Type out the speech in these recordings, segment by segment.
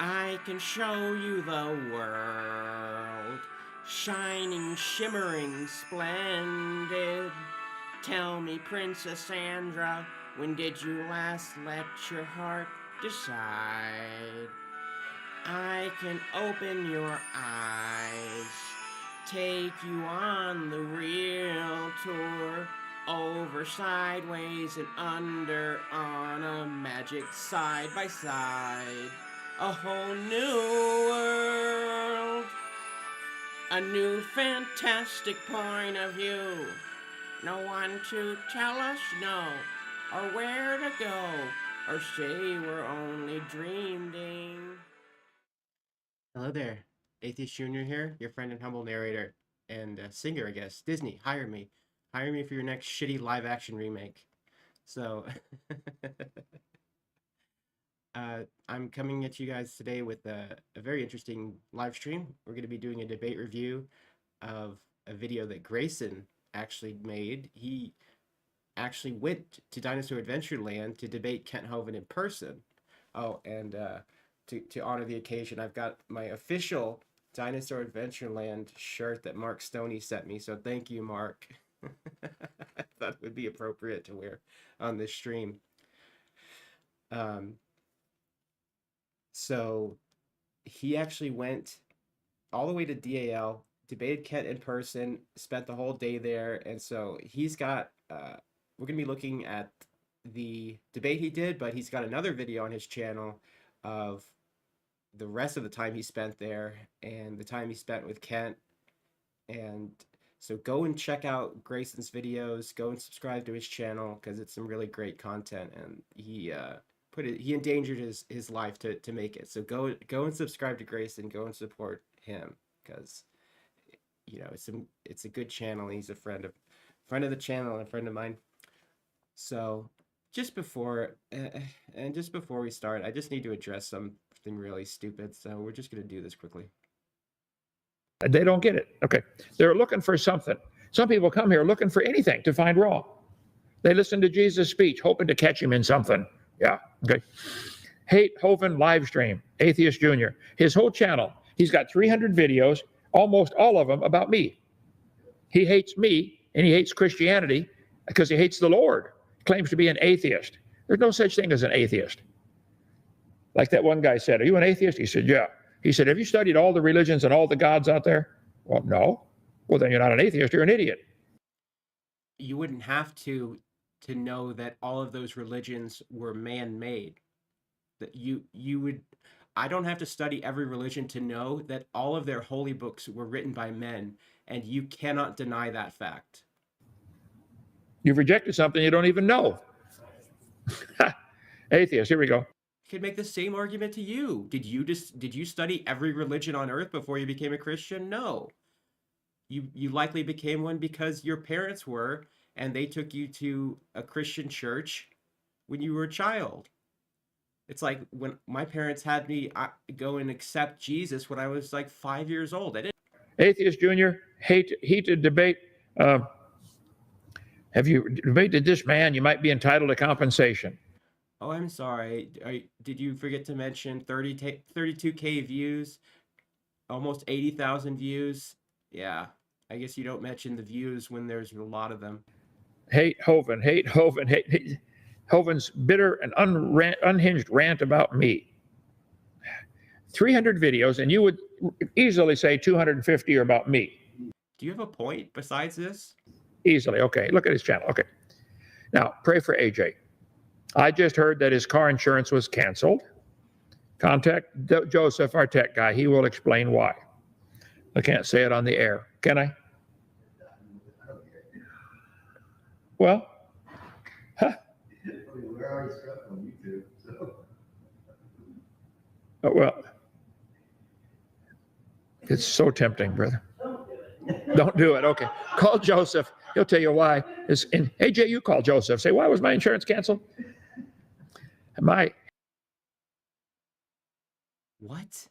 I can show you the world, shining, shimmering, splendid. Tell me, Princess Sandra, when did you last let your heart decide? I can open your eyes, take you on the real tour, over, sideways, and under on a magic side by side. A whole new world, a new fantastic point of view. No one to tell us no, or where to go, or say we're only dreaming. Hello there, Atheist Junior here, your friend and humble narrator and singer, I guess. Disney, hire me. Hire me for your next shitty live-action remake. So, I'm coming at you guys today with a very interesting live stream. We're going to be doing a debate review of a video that Grayson actually made. He actually went to Dinosaur Adventureland to debate Kent Hovind in person. Oh, and to honor the occasion, I've got my official Dinosaur Adventureland shirt that Mark Stoney sent me. So thank you, Mark. I thought it would be appropriate to wear on this stream. So he actually went all the way to DAL, debated Kent in person, spent the whole day there, and so he's got. We're gonna be looking at the debate he did, but he's got another video on his channel of the rest of the time he spent there and the time he spent with Kent. And so go and check out Grayson's videos. Go and subscribe to his channel because it's some really great content, and he endangered his life to make it. So go and subscribe to Grayson. Go and support him because it's a good channel. And he's a friend of the channel and a friend of mine. So just before we start, I just need to address something really stupid. So we're just gonna do this quickly. They don't get it. Okay. They're looking for something. Some people come here looking for anything to find wrong. They listen to Jesus' speech, hoping to catch him in something. Yeah. Okay. Hate Hovind live stream, Atheist Junior. His whole channel, he's got 300 videos, almost all of them about me. He hates me and he hates Christianity because he hates the Lord. Claims to be an atheist. There's no such thing as an atheist. Like that one guy said, "Are you an atheist?" He said, "Yeah." He said, "Have you studied all the religions and all the gods out there?" Well, no. Well, then you're not an atheist, you're an idiot. You wouldn't have to know that all of those religions were man-made. That you would I don't have to study every religion to know that all of their holy books were written by men, and you cannot deny that fact. You've rejected something you don't even know. Atheist, here we go. Could make the same argument to you. Did you study every religion on earth before you became a Christian? No. You likely became one because your parents were, and they took you to a Christian church when you were a child. It's like when my parents had me go and accept Jesus when I was like 5 years old. I didn't. Atheist Junior, heated debate. Have you debated this man? You might be entitled to compensation. Oh, I'm sorry. Did you forget to mention 32K views, almost 80,000 views? Yeah, I guess you don't mention the views when there's a lot of them. Hate Hovind, hate Hovind's bitter and unhinged rant about me. 300 videos, and you would easily say 250 are about me. Do you have a point besides this? Easily. Okay, look at his channel. Okay. Now, pray for AJ. I just heard that his car insurance was canceled. Contact Joseph, our tech guy. He will explain why. I can't say it on the air, can I? Well, huh? We're already stuck on YouTube, so. Oh, well, it's so tempting, brother. Don't do it. Okay. Call Joseph. He'll tell you why. And AJ, you call Joseph. Say, why was my insurance canceled? What?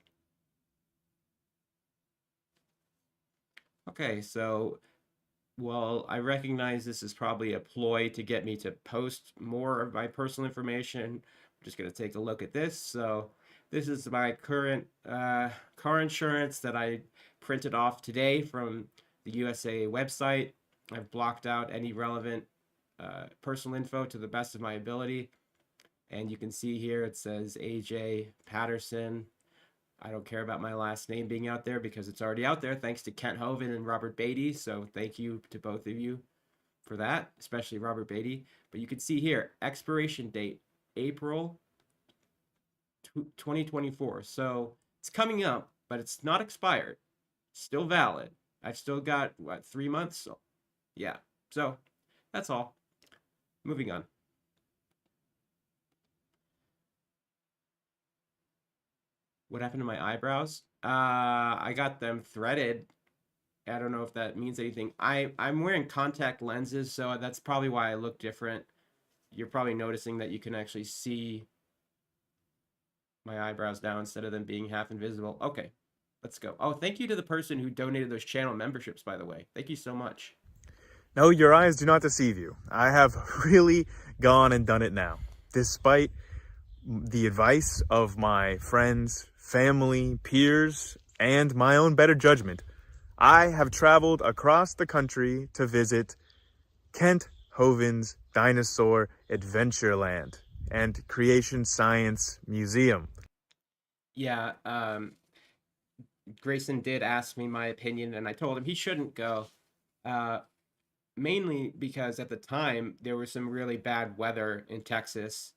Okay, so, well, I recognize this is probably a ploy to get me to post more of my personal information. I'm just going to take a look at this. So, This is my current car insurance that I printed off today from the USA website. I've blocked out any relevant personal info to the best of my ability. And you can see here it says AJ Patterson. I don't care about my last name being out there because it's already out there thanks to Kent Hovind and Robert Beatty. So thank you to both of you for that, especially Robert Beatty. But you can see here, expiration date, April 2024. So it's coming up, but it's not expired. Still valid. I've still got, what, 3 months? So, yeah. So that's all. Moving on. What happened to my eyebrows? I got them threaded. I don't know if that means anything. I'm wearing contact lenses, so that's probably why I look different. You're probably noticing that you can actually see my eyebrows now instead of them being half invisible. Okay, let's go. Oh, thank you to the person who donated those channel memberships, by the way. Thank you so much. No, your eyes do not deceive you. I have really gone and done it now. Despite the advice of my friends, family, peers, and my own better judgment, I have traveled across the country to visit Kent Hovind's Dinosaur Adventureland and Creation Science Museum. Yeah, Grayson did ask me my opinion, and I told him he shouldn't go. Mainly because at the time there was some really bad weather in Texas,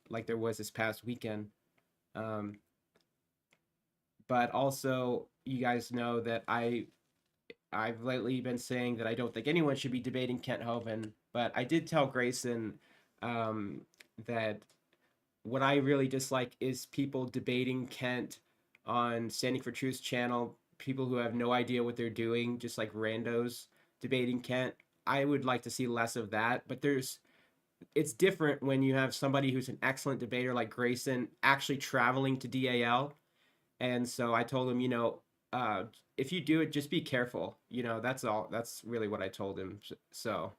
like there was this past weekend. But also, you guys know that I've lately been saying that I don't think anyone should be debating Kent Hovind, but I did tell Grayson that what I really dislike is people debating Kent on Standing for Truth's channel, people who have no idea what they're doing, just like randos debating Kent. I would like to see less of that, but it's different when you have somebody who's an excellent debater like Grayson actually traveling to DAL. And so I told him, if you do it, just be careful. That's all. That's really what I told him. So,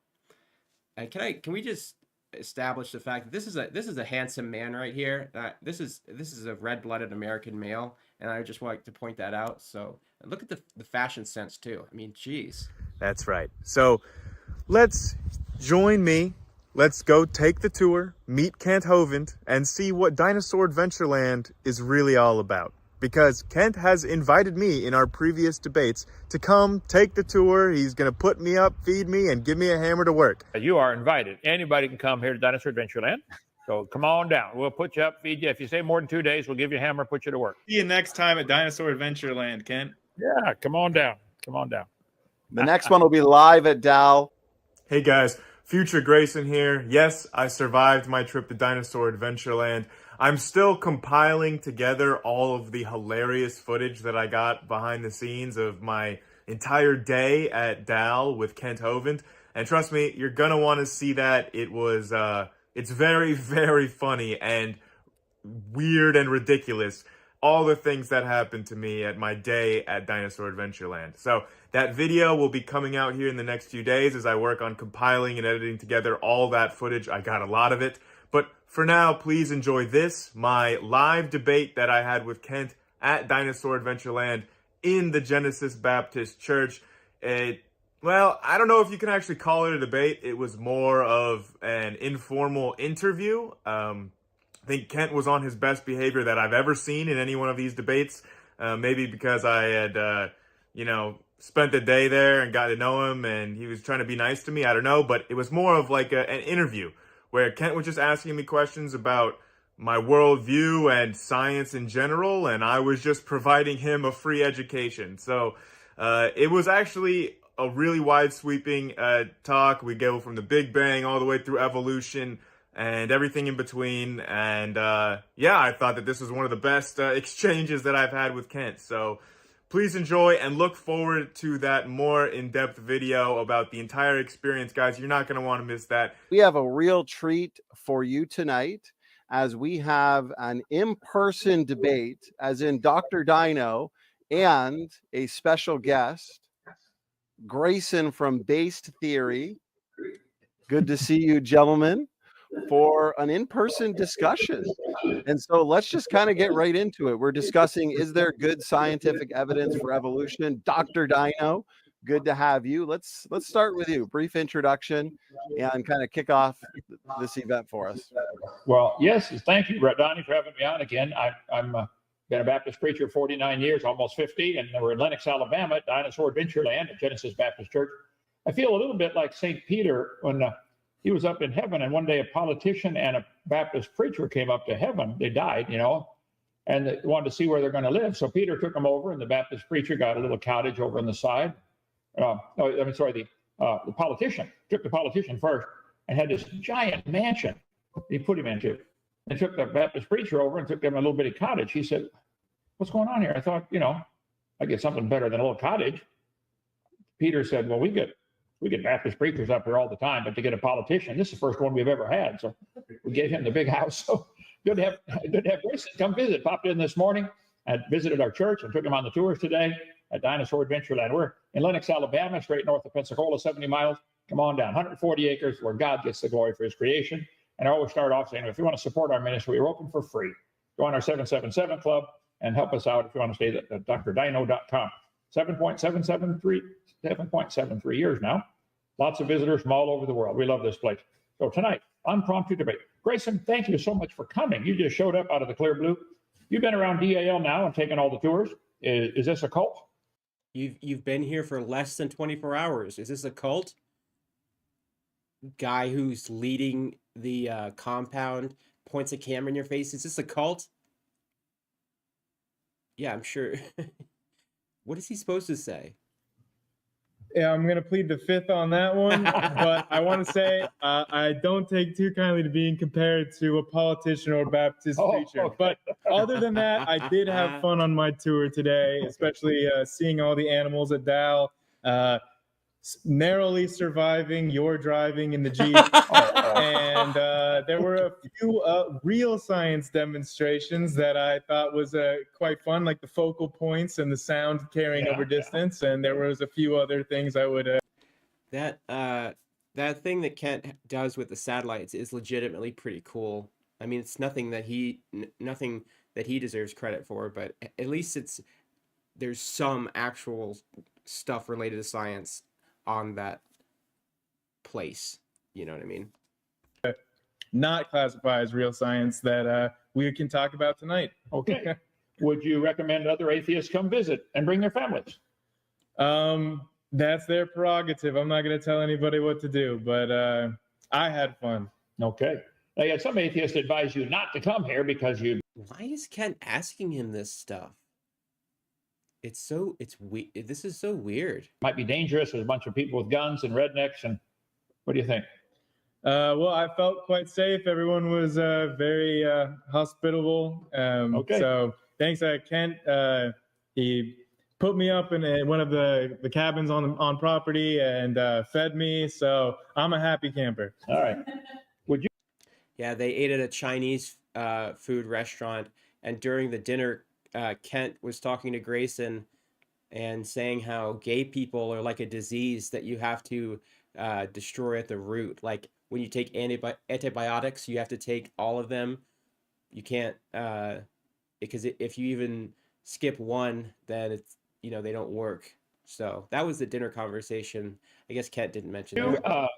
and can we just establish the fact that this is a handsome man right here. This is a red-blooded American male, and I just like to point that out. So look at the fashion sense too. I mean, geez. That's right. So let's join me. Let's go take the tour, meet Kent Hovind, and see what Dinosaur Adventureland is really all about. Because Kent has invited me in our previous debates to come take the tour. He's going to put me up, feed me, and give me a hammer to work. You are invited. Anybody can come here to Dinosaur Adventureland. So come on down. We'll put you up, feed you. If you stay more than 2 days, we'll give you a hammer, put you to work. See you next time at Dinosaur Adventureland, Kent. Yeah, come on down. Come on down. The next one will be live at DAL. Hey guys, future Grayson here. Yes, I survived my trip to Dinosaur Adventureland. I'm still compiling together all of the hilarious footage that I got behind the scenes of my entire day at DAL with Kent Hovind. And trust me, you're gonna want to see that. It's very, very funny and weird and ridiculous. All the things that happened to me at my day at Dinosaur Adventureland. So that video will be coming out here in the next few days as I work on compiling and editing together all that footage. I got a lot of it. But for now, please enjoy this, my live debate that I had with Kent at Dinosaur Adventureland in the Genesis Baptist Church. Well, I don't know if you can actually call it a debate. It was more of an informal interview. I think Kent was on his best behavior that I've ever seen in any one of these debates. Maybe because I had, spent the day there and got to know him and he was trying to be nice to me. I don't know, but it was more of like an interview where Kent was just asking me questions about my worldview and science in general, and I was just providing him a free education. So it was actually a really wide-sweeping talk. We go from the Big Bang all the way through evolution and everything in between. And I thought that this was one of the best exchanges that I've had with Kent. So please enjoy and look forward to that more in-depth video about the entire experience, guys. You're not going to want to miss that. We have a real treat for you tonight as we have an in-person debate, as in Dr. DINO and a special guest, Grayson from Based Theory. Good to see you, gentlemen. for an in-person discussion. And so let's just kind of get right into it. We're discussing, is there good scientific evidence for evolution? Dr. Dino, good to have you. Let's start with you. Brief introduction and kind of kick off this event for us. Well, yes, thank you, Donnie, for having me on again. I'm been a Baptist preacher 49 years, almost 50, and we're in Lenox, Alabama, at Dinosaur Adventureland at Genesis Baptist Church. I feel a little bit like St. Peter when he was up in heaven, and one day a politician and a Baptist preacher came up to heaven. They died, and they wanted to see where they're going to live. So Peter took them over, and the Baptist preacher got a little cottage over on the side. The politician took the politician first and had this giant mansion he put him into. And took the Baptist preacher over and took him a little bitty cottage. He said, "What's going on here?" I thought, I get something better than a little cottage. Peter said, "Well, we get Baptist preachers up here all the time, but to get a politician, this is the first one we've ever had." So we gave him the big house. So good to have Grayson come visit. Popped in this morning and visited our church and took him on the tours today at Dinosaur Adventureland. We're in Lenox, Alabama, straight north of Pensacola, 70 miles. Come on down, 140 acres where God gets the glory for his creation. And I always start off saying, if you want to support our ministry, we're open for free. Join our 777 club and help us out if you want to stay at drdino.com. 7.73 years now. Lots of visitors from all over the world. We love this place. So tonight, unprompted debate. Grayson, thank you so much for coming. You just showed up out of the clear blue. You've been around DAL now and taken all the tours. Is this a cult? You've been here for less than 24 hours. Is this a cult? Guy who's leading the compound points a camera in your face. Is this a cult? Yeah, I'm sure. What is he supposed to say? Yeah, I'm going to plead the fifth on that one. But I want to say I don't take too kindly to being compared to a politician or a Baptist preacher. Okay. But other than that, I did have fun on my tour today, especially seeing all the animals at DAL. Narrowly surviving your driving in the Jeep. And there were a few real science demonstrations that I thought was quite fun, like the focal points and the sound carrying over distance. And there was a few other things I would... That thing that Kent does with the satellites is legitimately pretty cool. I mean, it's nothing that he deserves credit for, but at least there's some actual stuff related to science on that place. You know what I mean? Not classified as real science that we can talk about tonight. Okay. Would you recommend other atheists come visit and bring their families? That's their prerogative. I'm not going to tell anybody what to do, but I had fun. Okay. Now, yet some atheists advise you not to come here because you... Why is Kent asking him this stuff? This is so weird. might be dangerous. There's a bunch of people with guns and rednecks. And what do you think? Well, I felt quite safe. Everyone was very hospitable. Okay. So thanks, Kent. He put me up in one of the cabins on property and fed me. So I'm a happy camper. All right. Would you? Yeah, they ate at a Chinese food restaurant, and during the dinner, Kent was talking to Grayson and saying how gay people are like a disease that you have to destroy at the root. Like when you take antibiotics, you have to take all of them. You can't, because if you even skip one, then it's, they don't work. So that was the dinner conversation. I guess Kent didn't mention that.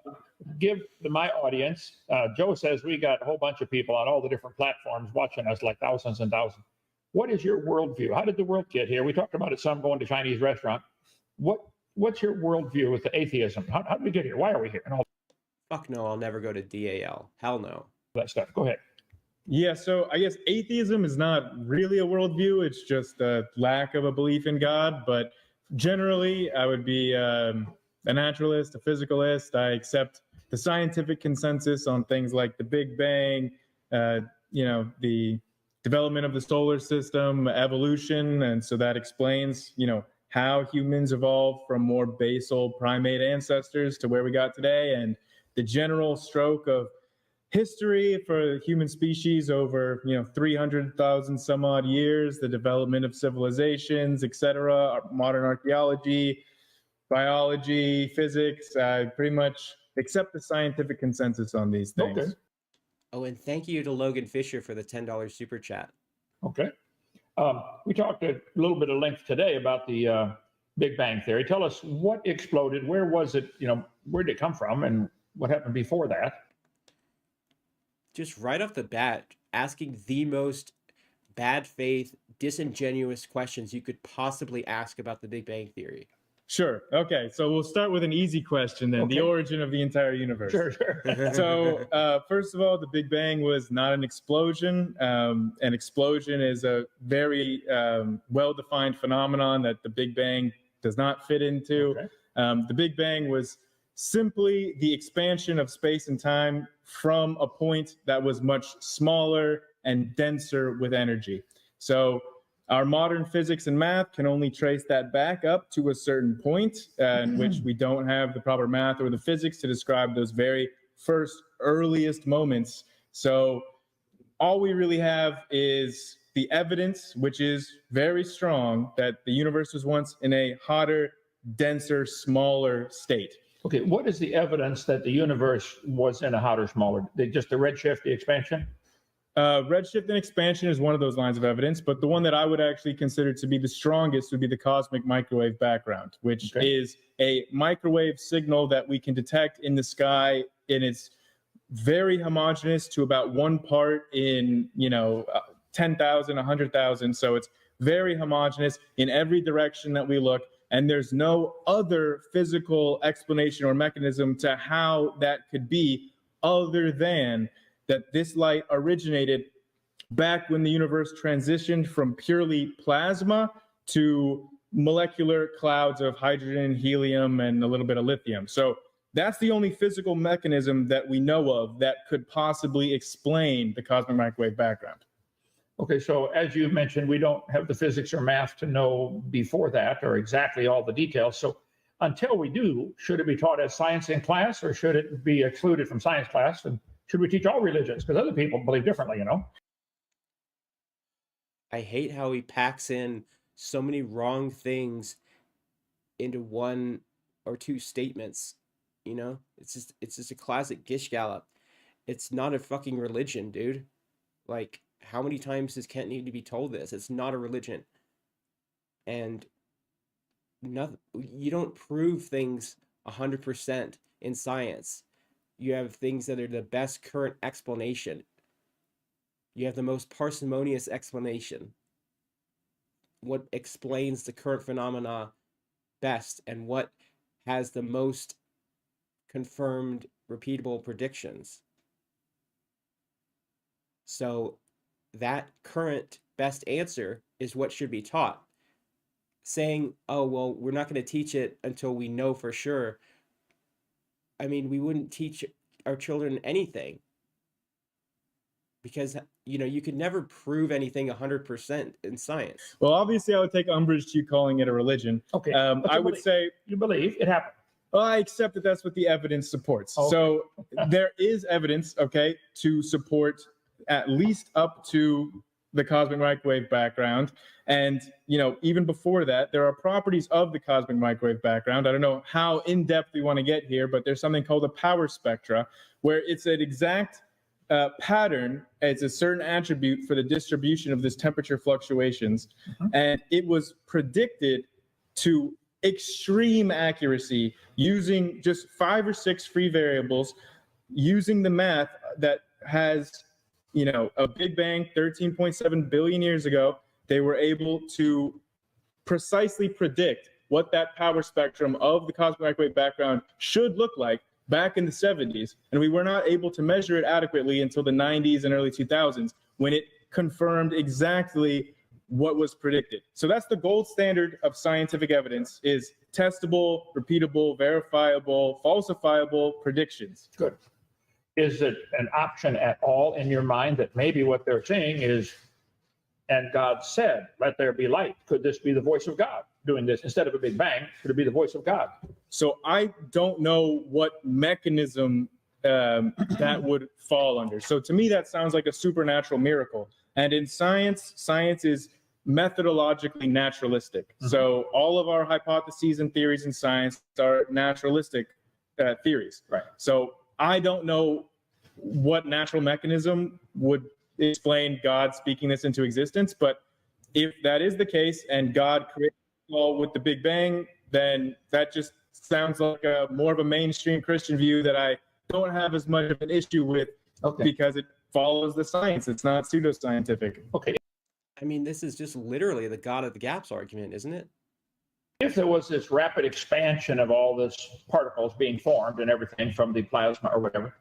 Give my audience, Joe says we got a whole bunch of people on all the different platforms watching us, like thousands and thousands. What is your worldview? How did the world get here? We talked about it some going to Chinese restaurant. What's your worldview with the atheism? How did we get here? Why are we here? And all Fuck no, I'll never go to DAL. Hell no. that stuff. Go ahead. Yeah, so I guess atheism is not really a worldview. It's just a lack of a belief in God. But generally, I would be a naturalist, a physicalist. I accept the scientific consensus on things like the Big Bang, the development of the solar system, evolution. And so that explains, how humans evolved from more basal primate ancestors to where we got today. And the general stroke of history for the human species over 300,000 some odd years, the development of civilizations, etc., modern archaeology, biology, physics. I pretty much accept the scientific consensus on these things. Okay. Oh, and thank you to Logan Fisher for the $10 super chat. Okay. We talked a little bit of length today about the Big Bang Theory. Tell us what exploded, where was it, where did it come from, and what happened before that? Just right off the bat, asking the most bad faith, disingenuous questions you could possibly ask about the Big Bang Theory. Sure. Okay. So we'll start with an easy question then. Okay. The origin of the entire universe. Sure. So first of all, the Big Bang was not an explosion. An explosion is a very well-defined phenomenon that the Big Bang does not fit into. Okay. The Big Bang was simply the expansion of space and time from a point that was much smaller and denser with energy. So our modern physics and math can only trace that back up to a certain point in which we don't have the proper math or the physics to describe those very first earliest moments. So all we really have is the evidence, which is very strong, that the universe was once in a hotter, denser, smaller state. Okay, what is the evidence that the universe was in a hotter, smaller? Just the redshift, the expansion? Redshift and expansion is one of those lines of evidence, but the one that I would actually consider to be the strongest would be the cosmic microwave background, which is a microwave signal that we can detect in the sky, and it's very homogeneous to about 1 part in 10,000, 100,000. So it's very homogeneous in every direction that we look, and there's no other physical explanation or mechanism to how that could be other than that this light originated back when the universe transitioned from purely plasma to molecular clouds of hydrogen, helium, and a little bit of lithium. So that's the only physical mechanism that we know of that could possibly explain the cosmic microwave background. Okay, so as you mentioned, we don't have the physics or math to know before that or exactly all the details. So until we do, should it be taught as science in class, or should it be excluded from science class? And should we teach all religions? Because other people believe differently, I hate how he packs in so many wrong things into 1 or 2 statements. It's just a classic Gish Gallop. It's not a fucking religion, dude. Like, how many times does Kent need to be told this? It's not a religion. And you don't prove things 100% in science. You have things that are the best current explanation. You have the most parsimonious explanation. What explains the current phenomena best, and what has the most confirmed, repeatable predictions. So that current best answer is what should be taught. Saying, oh, well, we're not going to teach it until we know for sure. I mean, we wouldn't teach our children anything, because you could never prove anything 100% in science. Well, obviously, I would take umbrage to you calling it a religion. Okay. I would say you believe it happened. Well, I accept that that's what the evidence supports. Okay. So there is evidence, to support at least up to the cosmic microwave background. And, even before that, there are properties of the cosmic microwave background. I don't know how in-depth we want to get here, but there's something called a power spectra, where it's an exact pattern. It's a certain attribute for the distribution of this temperature fluctuations. And it was predicted to extreme accuracy using just 5 or 6 free variables, using the math that has, a Big Bang 13.7 billion years ago. They were able to precisely predict what that power spectrum of the cosmic microwave background should look like back in the 70s. And we were not able to measure it adequately until the 90s and early 2000s, when it confirmed exactly what was predicted. So that's the gold standard of scientific evidence: is testable, repeatable, verifiable, falsifiable predictions. Good. Is it an option at all in your mind that maybe what they're saying is, and God said, let there be light? Could this be the voice of God doing this? Instead of a Big Bang, could it be the voice of God? So I don't know what mechanism that would fall under. So to me, that sounds like a supernatural miracle. And in science is methodologically naturalistic. So all of our hypotheses and theories in science are naturalistic theories. Right. So I don't know what natural mechanism would explain God speaking this into existence. But if that is the case and God created it all with the Big Bang, then that just sounds like more of a mainstream Christian view that I don't have as much of an issue with, because it follows the science. It's not pseudoscientific. Okay. I mean, this is just literally the God of the gaps argument, isn't it? If there was this rapid expansion of all this particles being formed and everything from the plasma or whatever,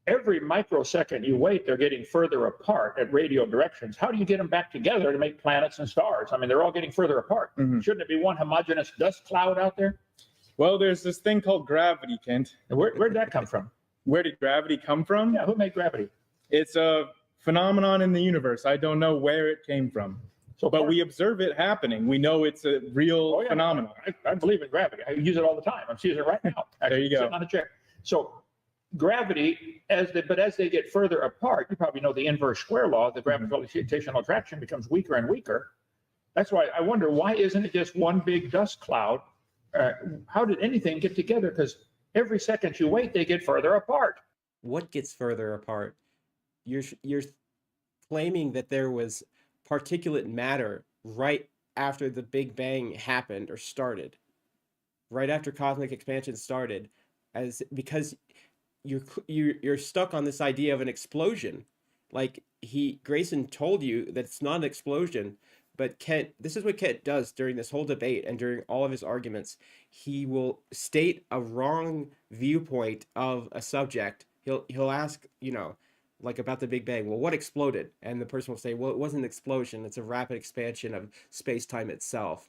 every microsecond you wait, they're getting further apart at radial directions. How do you get them back together to make planets and stars? I mean, they're all getting further apart. Shouldn't it be one homogeneous dust cloud out there? Well, there's this thing called gravity, Kent. Where'd that come from? Where did gravity come from? Yeah, who made gravity? It's a phenomenon in the universe. I don't know where it came from. But we observe it happening. We know it's a real phenomenon. I believe in gravity. I use it all the time. I'm using it right now. There you go. Sitting on a chair. So gravity, as they get further apart, you probably know the inverse square law, the gravitational attraction becomes weaker and weaker. That's why I wonder, why isn't it just one big dust cloud? How did anything get together? Because every second you wait, they get further apart. What gets further apart? You're claiming that there was particulate matter right after the Big Bang happened or started, right after cosmic expansion started, because you're stuck on this idea of an explosion. Like Grayson told you that it's not an explosion, but this is what Kent does during this whole debate and during all of his arguments. He will state a wrong viewpoint of a subject. He'll ask, like about the Big Bang, well, what exploded? And the person will say, well, it wasn't an explosion. It's a rapid expansion of space-time itself.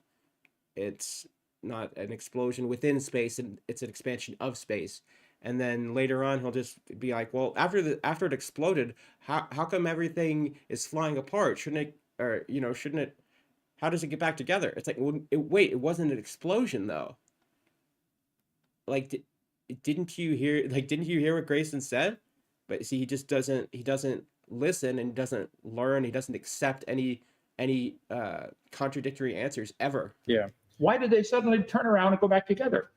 It's not an explosion within space, and it's an expansion of space. And then later on, he'll just be like, well, after it exploded, how come everything is flying apart? Shouldn't it, how does it get back together? It's like, well, wait, it wasn't an explosion though. Like, didn't you hear what Grayson said? But see, he doesn't listen and doesn't learn. He doesn't accept any contradictory answers ever. Yeah. Why did they suddenly turn around and go back together?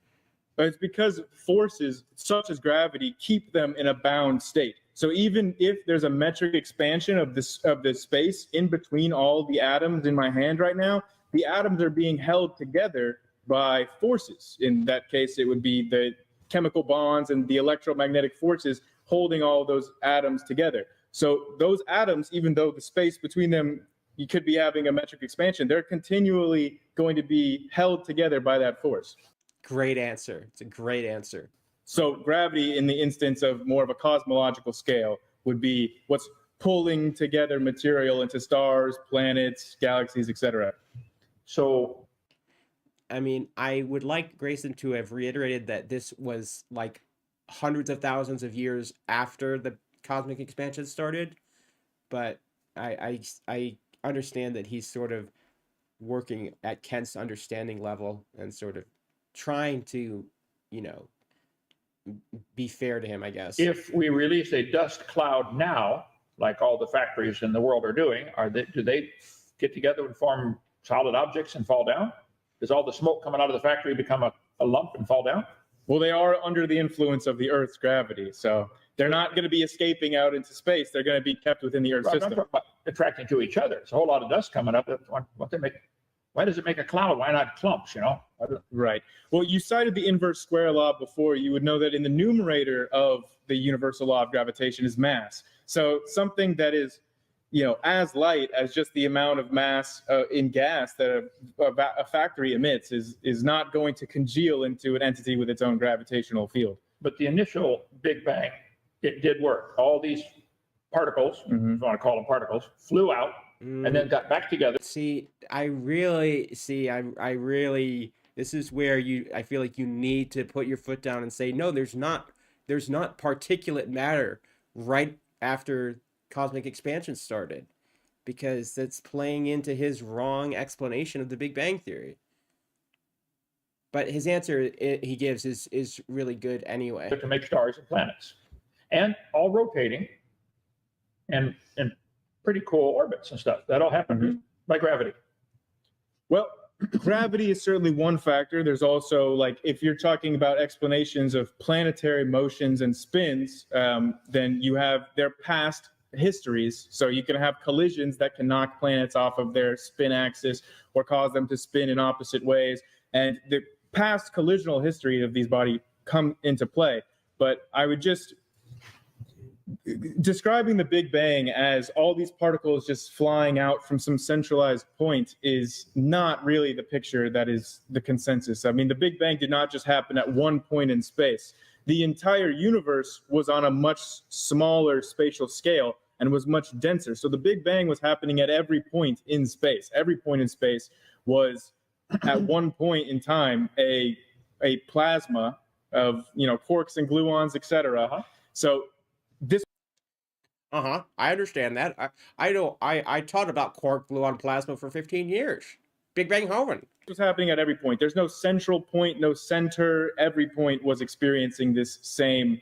It's because forces such as gravity keep them in a bound state. So even if there's a metric expansion of the space in between all the atoms in my hand right now, the atoms are being held together by forces. In that case, it would be the chemical bonds and the electromagnetic forces holding all those atoms together. So those atoms, even though the space between them, you could be having a metric expansion, they're continually going to be held together by that force. Great answer. It's a great answer. So gravity, in the instance of more of a cosmological scale, would be what's pulling together material into stars, planets, galaxies, etc. So, I mean, I would like Grayson to have reiterated that this was like hundreds of thousands of years after the cosmic expansion started, but I understand that he's sort of working at Kent's understanding level and sort of trying to, be fair to him, I guess. if we release a dust cloud now, like all the factories in the world are doing, do they get together and form solid objects and fall down? Does all the smoke coming out of the factory become a lump and fall down? Well, they are under the influence of the Earth's gravity, so they're not going to be escaping out into space. They're going to be kept within the Earth's I'm system. not talking about attracting to each other. There's a whole lot of dust coming up. Why does it make a cloud? Why not clumps, Right. Well, you cited the inverse square law before. You would know that in the numerator of the universal law of gravitation is mass. So something that is, as light as just the amount of mass in gas that a factory emits is not going to congeal into an entity with its own gravitational field. But the initial Big Bang, it did work. All these particles, if you want to call them particles, flew out and then got back together. I really, this is where I feel like you need to put your foot down and say, no, there's not particulate matter right after cosmic expansion started, because that's playing into his wrong explanation of the Big Bang Theory. But his answer he gives is really good anyway. To make stars and planets, and all rotating and pretty cool orbits and stuff. That all happened by gravity. Well, gravity is certainly one factor. There's also, like, if you're talking about explanations of planetary motions and spins, then you have their past histories. So you can have collisions that can knock planets off of their spin axis or cause them to spin in opposite ways. And the past collisional history of these bodies come into play. But I would just describing the Big Bang as all these particles just flying out from some centralized point is not really the picture that is the consensus. I mean, the Big Bang did not just happen at one point in space. The entire universe was on a much smaller spatial scale and was much denser. So the Big Bang was happening at every point in space. Every point in space was at one point in time a plasma of, quarks and gluons, etc. So this I understand that. I know. I taught about quark gluon plasma for 15 years. Big Bang Hovind. was happening at every point. There's no central point, no center. Every point was experiencing this same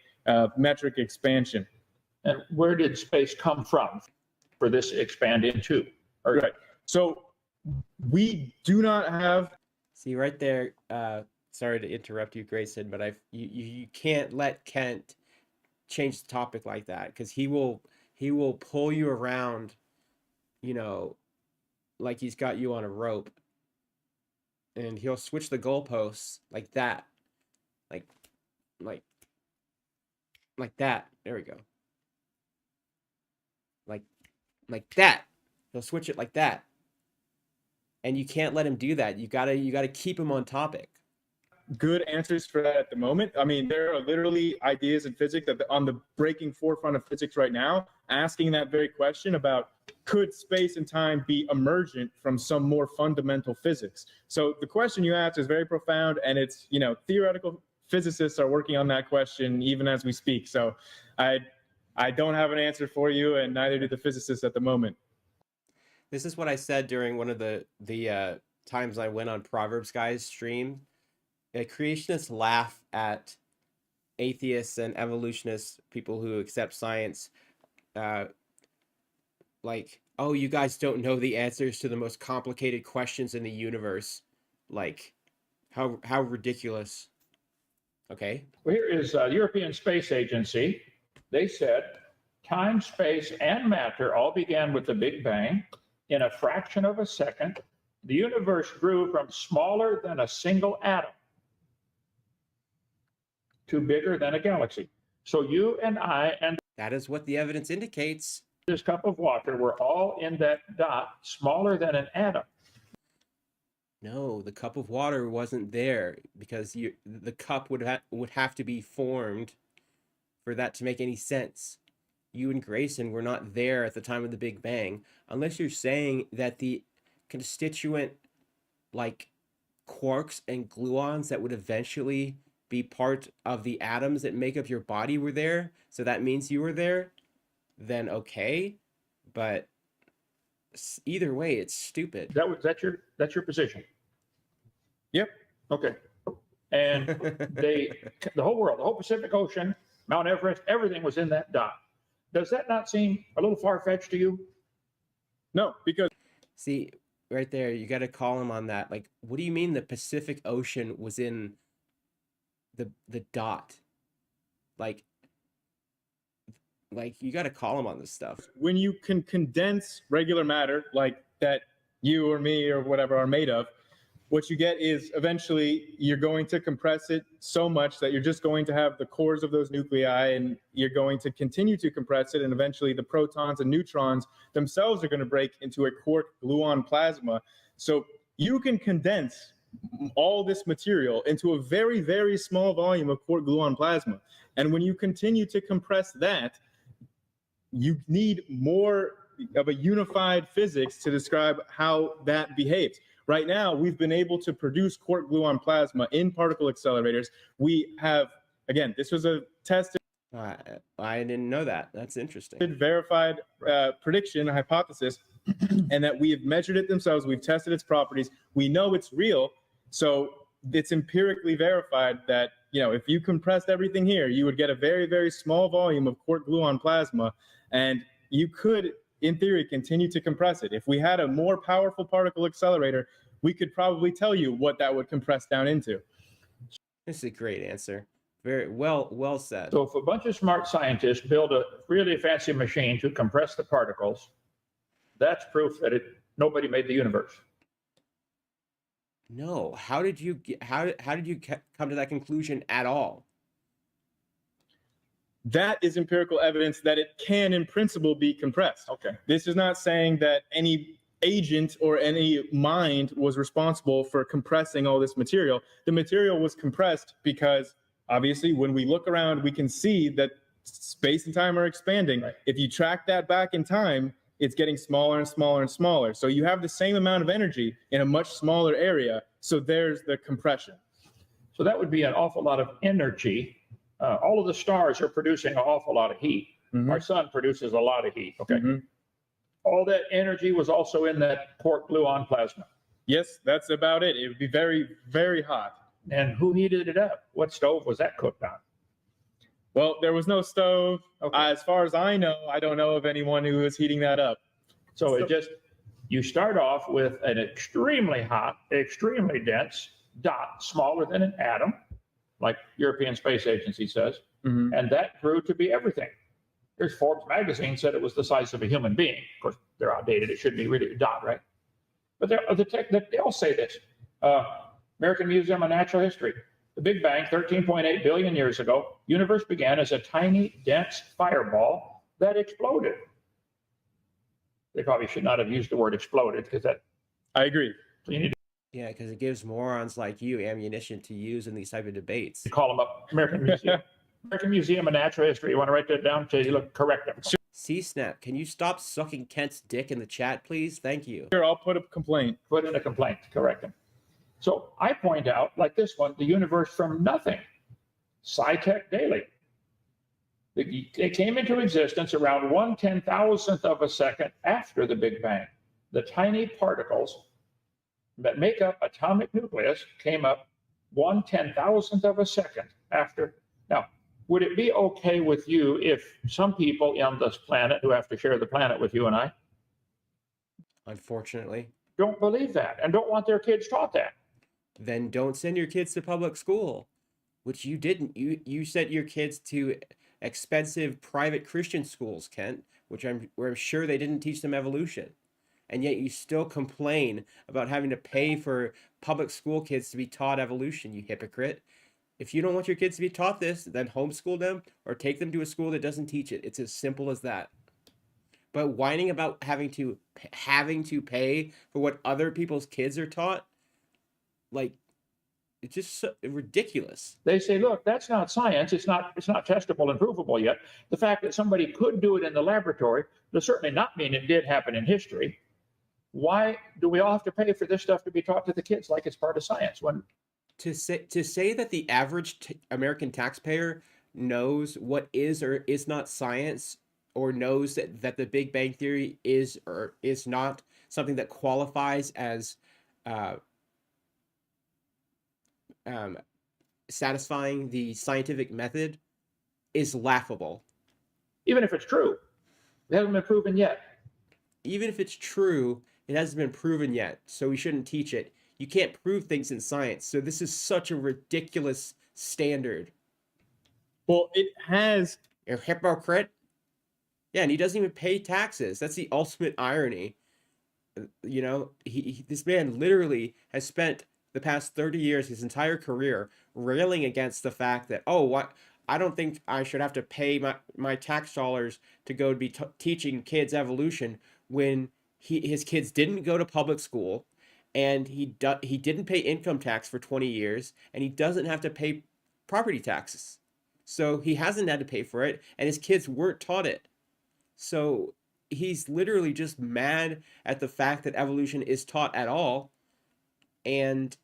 metric expansion. And where did space come from for this to expand into? Right. So we do not have. See right there. Sorry to interrupt you, Grayson, but you can't let Kent change the topic like that, because he will pull you around, like he's got you on a rope, and he'll switch the goalposts like that, like that. There we go. Like that. He'll switch it like that, and you can't let him do that. You gotta keep him on topic. Good answers for that at the moment. I mean, there are literally ideas in physics that on the breaking forefront of physics right now, asking that very question about could space and time be emergent from some more fundamental physics? So the question you asked is very profound, and it's, theoretical physicists are working on that question even as we speak. So I don't have an answer for you, and neither do the physicists at the moment. This is what I said during one of the times I went on Proverbs Guy's stream. Creationists laugh at atheists and evolutionists, people who accept science, like, oh, you guys don't know the answers to the most complicated questions in the universe. Like, how ridiculous. Okay. Well, here is the European Space Agency. They said time, space, and matter all began with the Big Bang. In a fraction of a second, the universe grew from smaller than a single atom to bigger than a galaxy. So you and I and That is what the evidence indicates. this cup of water were all in that dot, smaller than an atom. No, the cup of water wasn't there, because the cup would have to be formed for that to make any sense. You and Grayson were not there at the time of the Big Bang, unless you're saying that the constituent, like, quarks and gluons that would eventually be part of the atoms that make up your body were there, so that means you were there, then okay. But either way, it's stupid. That's your position. Yep. Okay. And the whole world, the whole Pacific Ocean, Mount Everest, everything was in that dot. Does that not seem a little far-fetched to you? No, because See, right there, you got to call him on that. Like, what do you mean the Pacific Ocean was in the dot? Like you got to call him on this stuff. when you can condense regular matter like that you or me or whatever are made of, what you get is eventually you're going to compress it so much that you're just going to have the cores of those nuclei, and you're going to continue to compress it, and eventually the protons and neutrons themselves are going to break into a quark gluon plasma. So you can condense all this material into a very, very small volume of quark gluon plasma. And when you continue to compress that, you need more of a unified physics to describe how that behaves. Right now, we've been able to produce quark gluon plasma in particle accelerators. We have, again, this was a tested, I didn't know that. That's interesting. verified prediction, hypothesis, and that we have measured it themselves. We've tested its properties. We know it's real. So it's empirically verified that, if you compressed everything here, you would get a very, very small volume of quark gluon plasma, and you could, in theory, continue to compress it. If we had a more powerful particle accelerator, we could probably tell you what that would compress down into. This is a great answer. Very well said. So if a bunch of smart scientists build a really fancy machine to compress the particles, that's proof that nobody made the universe. No, how did you come to that conclusion at all? That is empirical evidence that it can, in principle, be compressed. Okay. This is not saying that any agent or any mind was responsible for compressing all this material. The material was compressed because, obviously, when we look around, we can see that space and time are expanding. Right. If you track that back in time, it's getting smaller and smaller and smaller. So you have the same amount of energy in a much smaller area. So there's the compression. So that would be an awful lot of energy. All of the stars are producing an awful lot of heat. Mhm. Our sun produces a lot of heat. Okay. Mhm. All that energy was also in that quark gluon plasma. Yes, that's about it. It would be very, very hot. And who heated it up? What stove was that cooked on? Well, there was no stove. Okay. As far as I know, I don't know of anyone who was heating that up. So you start off with an extremely hot, extremely dense dot, smaller than an atom, like European Space Agency says, Mhm. and that grew to be everything. There's Forbes magazine said it was the size of a human being. Of course, they're outdated. It should be really a dot, right? But they all say this. American Museum of Natural History. The Big Bang, 13.8 billion years ago, universe began as a tiny, dense fireball that exploded. They probably should not have used the word exploded because that. I agree. So you need Yeah, because it gives morons like you ammunition to use in these type of debates. to call them up. American Museum. American Museum of Natural History. You want to write that down so you look correct them. C-Snap, can you stop sucking Kent's dick in the chat, please? Thank you. Here, I'll put a complaint. Put in a complaint to correct them. So I point out, like this one, the universe from nothing. SciTech Daily. They came into existence around 1/10,000th of a second after the Big Bang. The tiny particles that make up atomic nucleus came up 1/10,000th of a second after. Now, would it be okay with you if some people on this planet who have to share the planet with you and I Unfortunately. don't believe that and don't want their kids taught that? Then don't send your kids to public school, which you didn't. You sent your kids to expensive private Christian schools, Kent, where I'm sure they didn't teach them evolution. And yet you still complain about having to pay for public school kids to be taught evolution, you hypocrite. If you don't want your kids to be taught this, then homeschool them or take them to a school that doesn't teach it. It's as simple as that. But whining about having to pay for what other people's kids are taught, like, it's just so ridiculous. They say, look, that's not science. It's not testable and provable yet. The fact that somebody could do it in the laboratory does certainly not mean it did happen in history. Why do we all have to pay for this stuff to be taught to the kids like it's part of science? When To say that the average American taxpayer knows what is or is not science, or knows that the Big Bang Theory is or is not something that qualifies as satisfying the scientific method, is laughable. even if it's true, it hasn't been proven yet. Even if it's true, it hasn't been proven yet, so we shouldn't teach it. You can't prove things in science, so this is such a ridiculous standard. Well, it has. You're a hypocrite. Yeah, and he doesn't even pay taxes. That's the ultimate irony. You know, this man literally has spent the past 30 years, his entire career, railing against the fact that, I don't think I should have to pay my tax dollars to go be teaching kids evolution, when his kids didn't go to public school, and he didn't pay income tax for 20 years, and he doesn't have to pay property taxes. So he hasn't had to pay for it, and his kids weren't taught it. So he's literally just mad at the fact that evolution is taught at all, and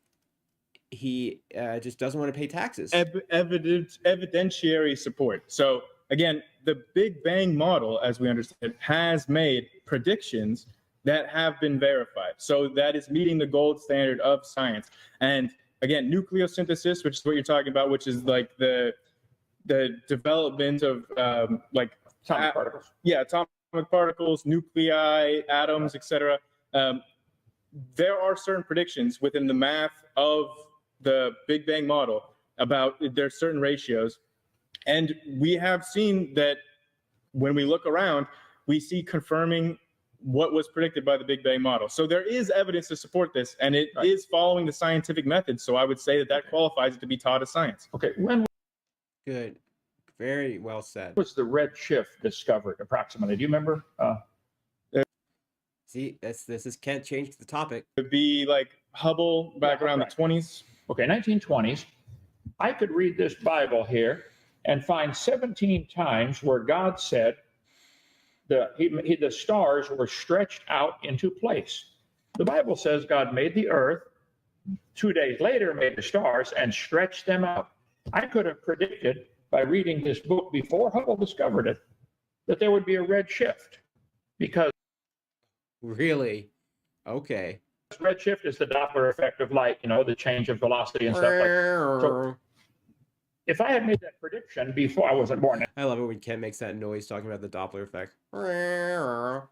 he just doesn't want to pay taxes. Evidentiary support. So again, the Big Bang model, as we understand it, has made predictions that have been verified. So that is meeting the gold standard of science. And again, nucleosynthesis, which is what you're talking about, which is like the development of Atomic particles. Yeah, atomic particles, nuclei, atoms, etc. there are certain predictions within the math of the Big Bang model about there's certain ratios. And we have seen that when we look around, we see confirming what was predicted by the Big Bang model. So there is evidence to support this, and it is following the scientific method. So I would say that qualifies it to be taught as science. Okay, when Good. Very well said. was the red shift discovered approximately? Do you remember? See, this is can't change the topic. It would be like Hubble back around the 20s. Okay, 1920s. I could read this Bible here and find 17 times where God said the stars were stretched out into place. The Bible says God made the earth, 2 days later made the stars and stretched them out. I could have predicted by reading this book before Hubble discovered it that there would be a red shift, because Really? Okay. red shift is the Doppler effect of light, the change of velocity and stuff like that. So if I had made that prediction before I wasn't born, I love it when Ken makes that noise talking about the Doppler effect. Hovind.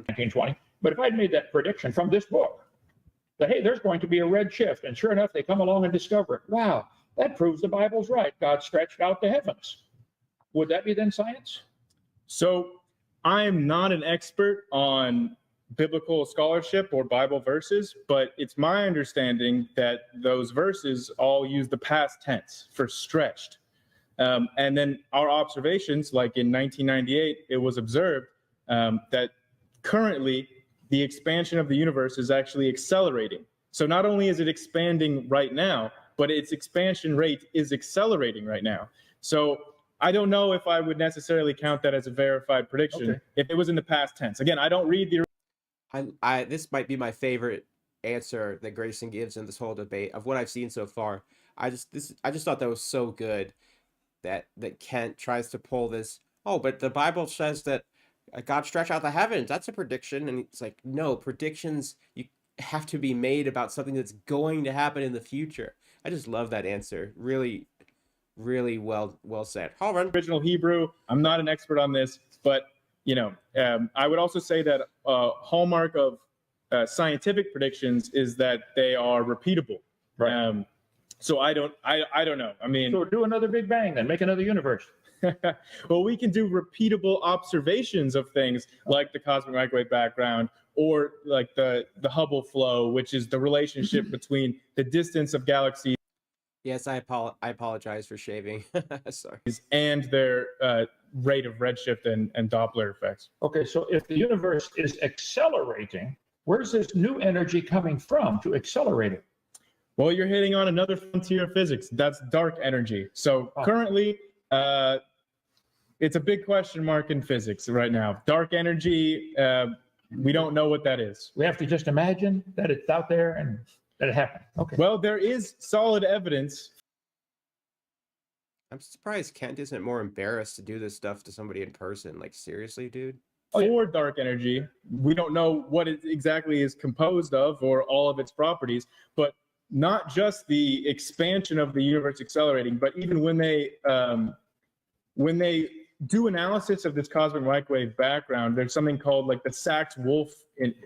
1920, but if I'd made that prediction from this book, that, hey, there's going to be a red shift, and sure enough, they come along and discover it. Wow, that proves the Bible's right. God stretched out the heavens. Would that be then science? So I'm not an expert on biblical scholarship or Bible verses, but it's my understanding that those verses all use the past tense for stretched. And then our observations, like in 1998, it was observed that currently the expansion of the universe is actually accelerating. So not only is it expanding right now, but its expansion rate is accelerating right now. So I don't know if I would necessarily count that as a verified prediction if it was in the past tense. Again, I don't read the. This might be my favorite answer that Grayson gives in this whole debate of what I've seen so far. I just thought that was so good that Kent tries to pull this. Oh, but the Bible says that God stretched out the heavens. That's a prediction, and it's like, no, predictions you have to be made about something that's going to happen in the future. I just love that answer. Really, really well said. Hovind. Original Hebrew. I'm not an expert on this, but I would also say that hallmark of scientific predictions is that they are repeatable. Right. So I don't know. I mean, So do another Big Bang then, make another universe. well, we can do repeatable observations of things like the cosmic microwave background, or like the Hubble flow, which is the relationship between the distance of galaxies. Yes, I apologize for shaving. Sorry. And their rate of redshift and Doppler effects. Okay, so if the universe is accelerating, where's this new energy coming from to accelerate it? Well, you're hitting on another frontier of physics. That's dark energy. So currently, it's a big question mark in physics right now. Dark energy, we don't know what that is. We have to just imagine that it's out there and that it happened. Okay. Well, there is solid evidence. I'm surprised Kent isn't more embarrassed to do this stuff to somebody in person. Like, seriously, dude? For dark energy. We don't know what it exactly is composed of or all of its properties, but not just the expansion of the universe accelerating, but even when they do analysis of this cosmic microwave background, there's something called like the Sachs-Wolf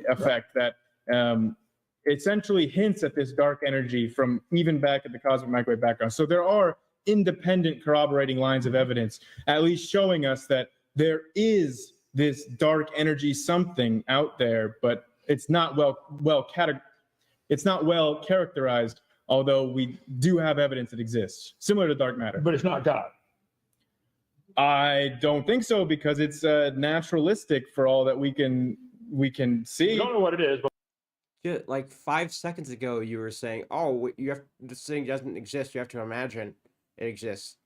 effect that essentially hints at this dark energy from even back at the cosmic microwave background. So there are independent corroborating lines of evidence, at least showing us that there is this dark energy something out there, but it's not well characterized, although we do have evidence it exists, similar to dark matter. But it's not God. I don't think so, because it's naturalistic for all that we can see. We don't know what it is, but Yeah, like 5 seconds ago, you were saying, "Oh, this thing doesn't exist. You have to imagine it exists."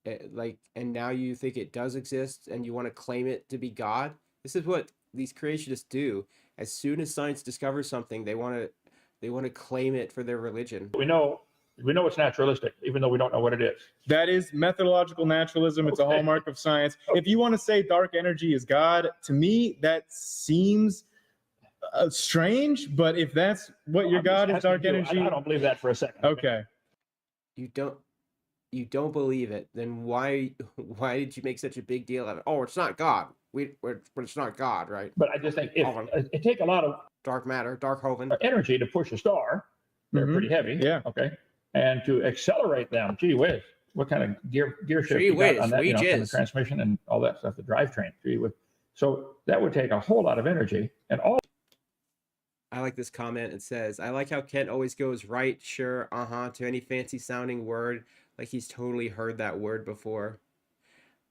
And now you think it does exist, and you want to claim it to be God. This is what these creationists do. As soon as science discovers something, they want to claim it for their religion. we know it's naturalistic, even though we don't know what it is. That is methodological naturalism. It's a hallmark of science. If you want to say dark energy is God, to me, that seems strange. But if that's what your God is, dark energy, I don't believe that for a second. Okay. You don't believe it, then why did you make such a big deal of it? Oh, it's not God. But it's not God, right? But I just think if it take a lot of dark matter, dark Hovind. energy to push a star. They're Mhm. pretty heavy. Yeah. Okay. And to accelerate them, gee whiz, what kind of gear shift Gee you got whiz, on that, we and the jizz. transmission and all that stuff, the drivetrain. Gee whiz. So that would take a whole lot of energy, and all I like this comment. It says, I like how Kent always goes right, sure, to any fancy sounding word, like he's totally heard that word before.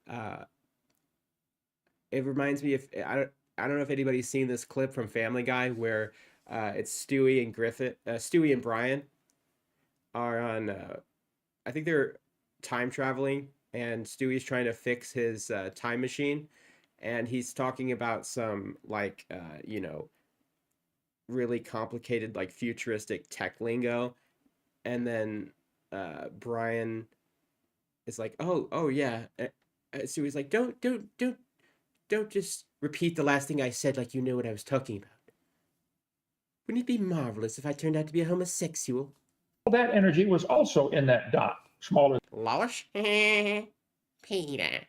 It reminds me of, I don't know if anybody's seen this clip from Family Guy where it's Stewie and Brian are on, I think they're time traveling, and Stewie's trying to fix his time machine, and he's talking about some, like, really complicated, like, futuristic tech lingo, and then Brian is like, oh yeah, Stewie's like, don't just repeat the last thing I said like you knew what I was talking about. Wouldn't it be marvelous if I turned out to be a homosexual? that energy was also in that dot, smaller Lois? Peter,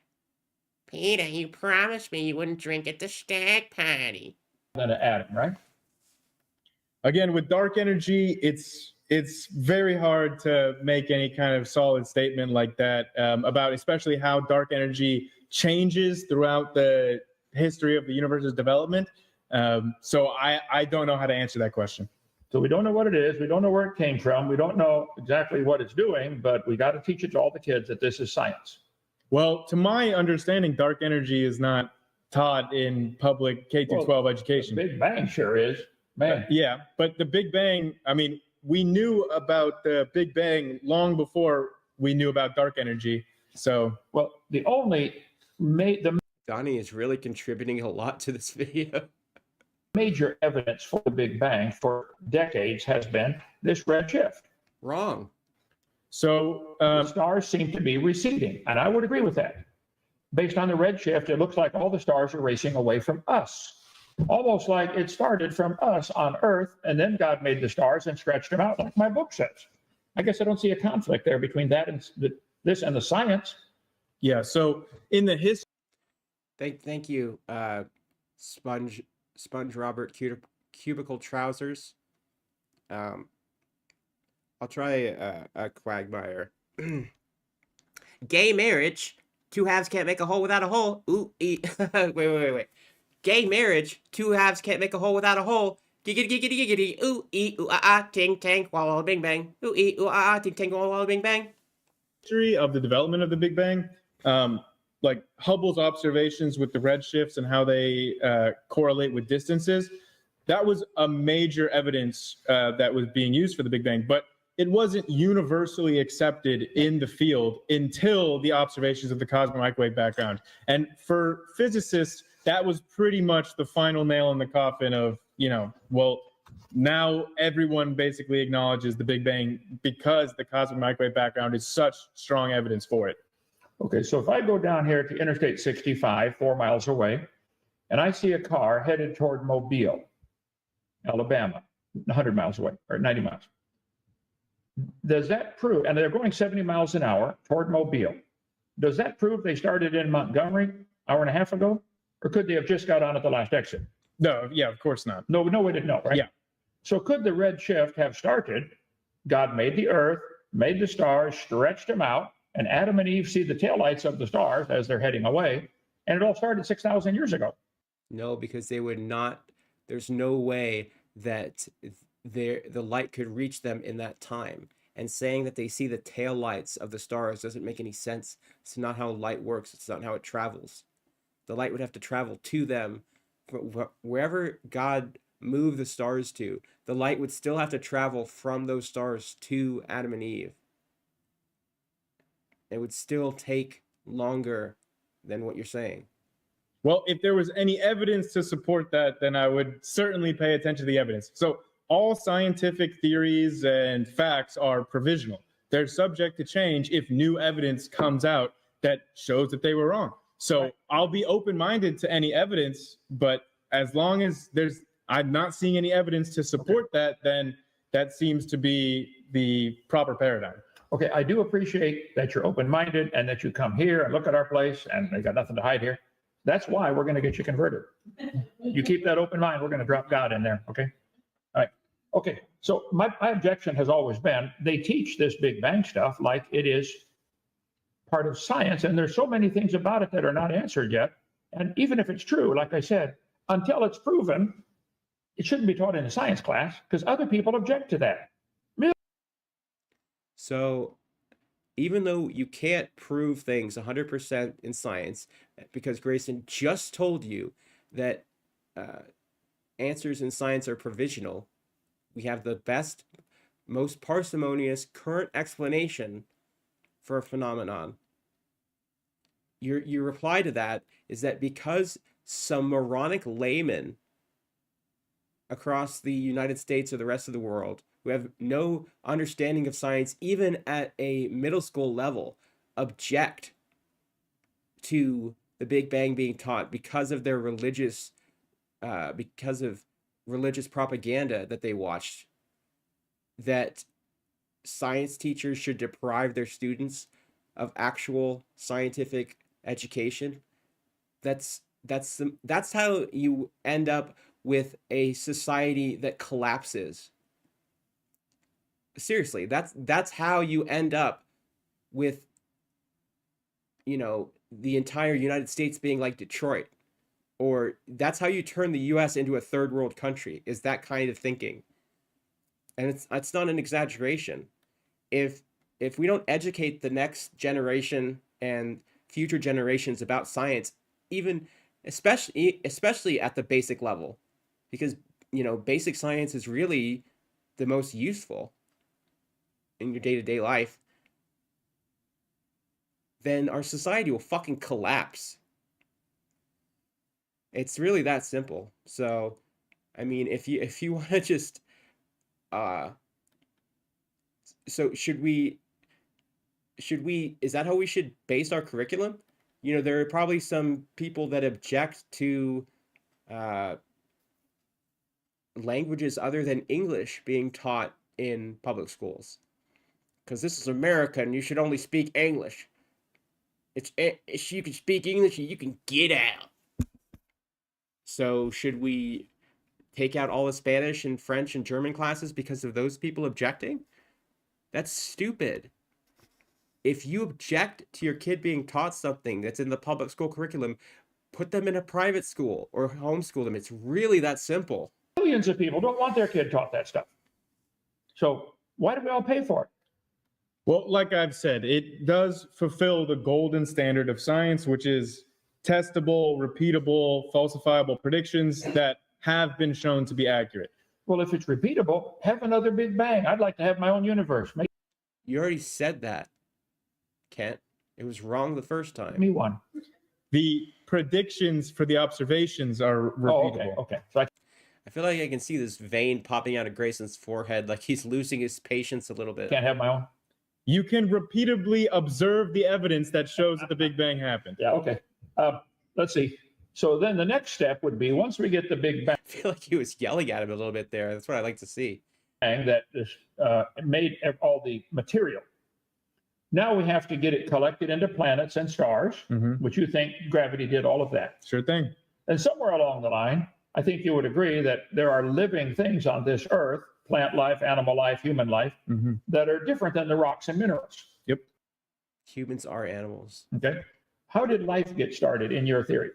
you promised me you wouldn't drink at the stag party. than an atom, right? Again, with dark energy, it's very hard to make any kind of solid statement like that about especially how dark energy changes throughout the history of the universe's development. So I don't know how to answer that question. So we don't know what it is. We don't know where it came from. We don't know exactly what it's doing, but we got to teach it to all the kids that this is science. Well, to my understanding, dark energy is not taught in public K through 12 education. Big Bang sure is, man. Yeah, but the Big Bang, I mean, we knew about the Big Bang long before we knew about dark energy. So, well, the Donnie is really contributing a lot to this video. major evidence for the Big Bang for decades has been this redshift. Wrong. So The stars seem to be receding, and I would agree with that. Based on the redshift, it looks like all the stars are racing away from us, almost like it started from us on Earth, and then God made the stars and stretched them out, like my book says. I guess I don't see a conflict there between that and this and the science. yeah, so in the history. Thank you, Sponge Robert Cubicle Trousers. I'll try a quagmire. Gay marriage, two halves can't make a hole without a hole. Ooh, wait. Gay marriage, two halves can't make a hole without a hole. Giggity, giggity, giggity. Ooh, ooh, ting, tang, walla, walla, bing, bang. Ooh, ooh, ting, tang, walla, walla, bing, bang. History of the development of the Big Bang, like Hubble's observations with the redshifts and how they correlate with distances, that was a major evidence that was being used for the Big Bang, but it wasn't universally accepted in the field until the observations of the cosmic microwave background. And for physicists, that was pretty much the final nail in the coffin of, well, now everyone basically acknowledges the Big Bang because the cosmic microwave background is such strong evidence for it. Okay, so if I go down here to Interstate 65, 4 miles away, and I see a car headed toward Mobile, Alabama, 100 miles away, or 90 miles. Does that prove, and they're going 70 miles an hour toward Mobile, does that prove they started in Montgomery hour and a half ago? Or could they have just got on at the last exit? No, yeah, of course not. No way to know, right? Yeah. So could the red shift have started, God made the earth, made the stars, stretched them out, and Adam and Eve see the taillights of the stars as they're heading away, and it all started 6,000 years ago? No, because they would not, there's no way that the light could reach them in that time. And saying that they see the tail lights of the stars doesn't make any sense. It's not how light works. It's not how it travels. The light would have to travel to them. Wherever God moved the stars to, the light would still have to travel from those stars to Adam and Eve. It would still take longer than what you're saying. Well, if there was any evidence to support that, then I would certainly pay attention to the evidence. So all scientific theories and facts are provisional. They're subject to change if new evidence comes out that shows that they were wrong. So I'll be open-minded to any evidence, but as long as I'm not seeing any evidence to support that, then that seems to be the proper paradigm. Okay, I do appreciate that you're open-minded and that you come here and look at our place, and they got nothing to hide here. That's why we're going to get you converted. You keep that open mind, we're going to drop God in there, okay? All right. Okay, so my objection has always been they teach this Big Bang stuff like it is part of science, and there's so many things about it that are not answered yet. And even if it's true, like I said, until it's proven, it shouldn't be taught in a science class because other people object to that. So even though you can't prove things 100% in science, because Grayson just told you that answers in science are provisional, we have the best, most parsimonious current explanation for a phenomenon. Your reply to that is that because some moronic laymen across the United States or the rest of the world who have no understanding of science, even at a middle school level, object to the Big Bang being taught because of their religious propaganda that they watched, that science teachers should deprive their students of actual scientific education. That's how you end up with a society that collapses. Seriously, that's how you end up with, you know, the entire United States being like Detroit, or that's how you turn the US into a third world country, is that kind of thinking. And it's not an exaggeration. If we don't educate the next generation and future generations about science, even especially at the basic level, because, you know, basic science is really the most useful in your day-to-day life, then our society will fucking collapse. It's really that simple. So, I mean, if you want to just so should we is that how we should base our curriculum? You know, there are probably some people that object to languages other than English being taught in public schools, because this is America and you should only speak English. It's you can speak English and you can get out. So should we take out all the Spanish and French and German classes because of those people objecting? That's stupid. If you object to your kid being taught something that's in the public school curriculum, put them in a private school or homeschool them. It's really that simple. Millions of people don't want their kid taught that stuff. So why do we all pay for it? Well, like I've said, it does fulfill the golden standard of science, which is testable, repeatable, falsifiable predictions that have been shown to be accurate. Well, if it's repeatable, have another Big Bang. I'd like to have my own universe. Make You already said that, Kent. It was wrong the first time. me one. The predictions for the observations are repeatable. Oh, okay. So I feel like I can see this vein popping out of Grayson's forehead, like he's losing his patience a little bit. can't have my own. You can repeatedly observe the evidence that shows that the Big Bang happened. Yeah, okay. Let's see. So then the next step would be, once we get the Big Bang I feel like he was yelling at him a little bit there. That's what I like to see. that is, made all the material. Now we have to get it collected into planets and stars, which you think gravity did all of that. Sure thing. And somewhere along the line, I think you would agree that there are living things on this earth, plant life, animal life, human life, that are different than the rocks and minerals. Yep. Humans are animals. Okay. How did life get started in your theory?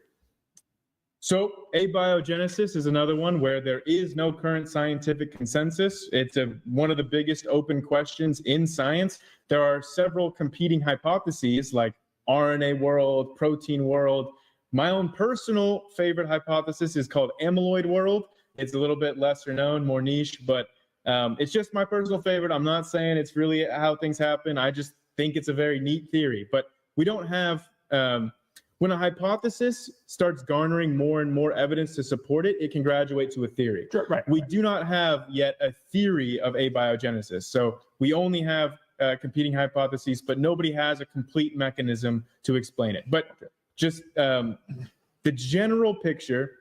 So abiogenesis is another one where there is no current scientific consensus. It's one of the biggest open questions in science. There are several competing hypotheses like RNA world, protein world. My own personal favorite hypothesis is called amyloid world. It's a little bit lesser known, more niche, but it's just my personal favorite. I'm not saying it's really how things happen. I just think it's a very neat theory. But we don't have, when a hypothesis starts garnering more and more evidence to support it, it can graduate to a theory. Sure, right. We do not have yet a theory of abiogenesis. So we only have competing hypotheses, but nobody has a complete mechanism to explain it. But just the general picture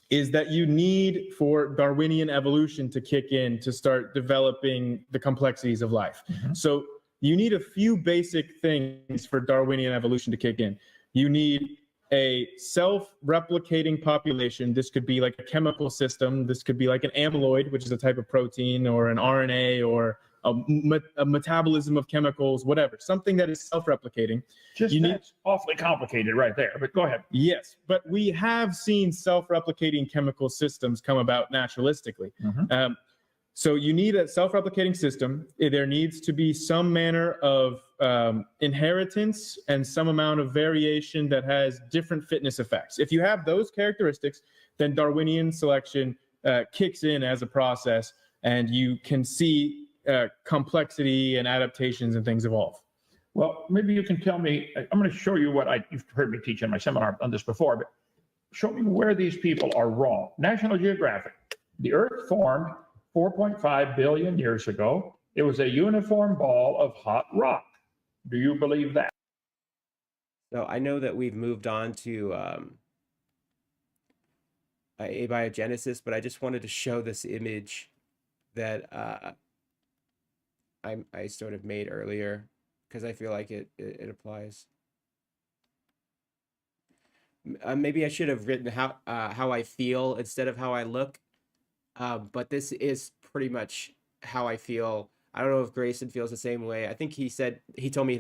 is that you need for Darwinian evolution to kick in to start developing the complexities of life. So you need a few basic things for Darwinian evolution to kick in. You need a self-replicating population. This could be like a chemical system. This could be like an amyloid, which is a type of protein, or an RNA, or a metabolism of chemicals, whatever, something that is self-replicating. That's awfully complicated right there, but go ahead. Yes, but we have seen self-replicating chemical systems come about naturalistically. So you need a self-replicating system. There needs to be some manner of inheritance and some amount of variation that has different fitness effects. If you have those characteristics, then Darwinian selection kicks in as a process, and you can see complexity and adaptations and things evolve. Well, maybe you can tell me, I'm going to show you what you've heard me teach in my seminar. I've done this before, but show me where these people are wrong. National Geographic, the Earth formed 4.5 billion years ago. It was a uniform ball of hot rock. Do you believe that? So I know that we've moved on to abiogenesis, but I just wanted to show this image that I sort of made earlier, because I feel like it applies. Maybe I should have written how I feel instead of how I look. But this is pretty much how I feel. I don't know if Grayson feels the same way. I think he told me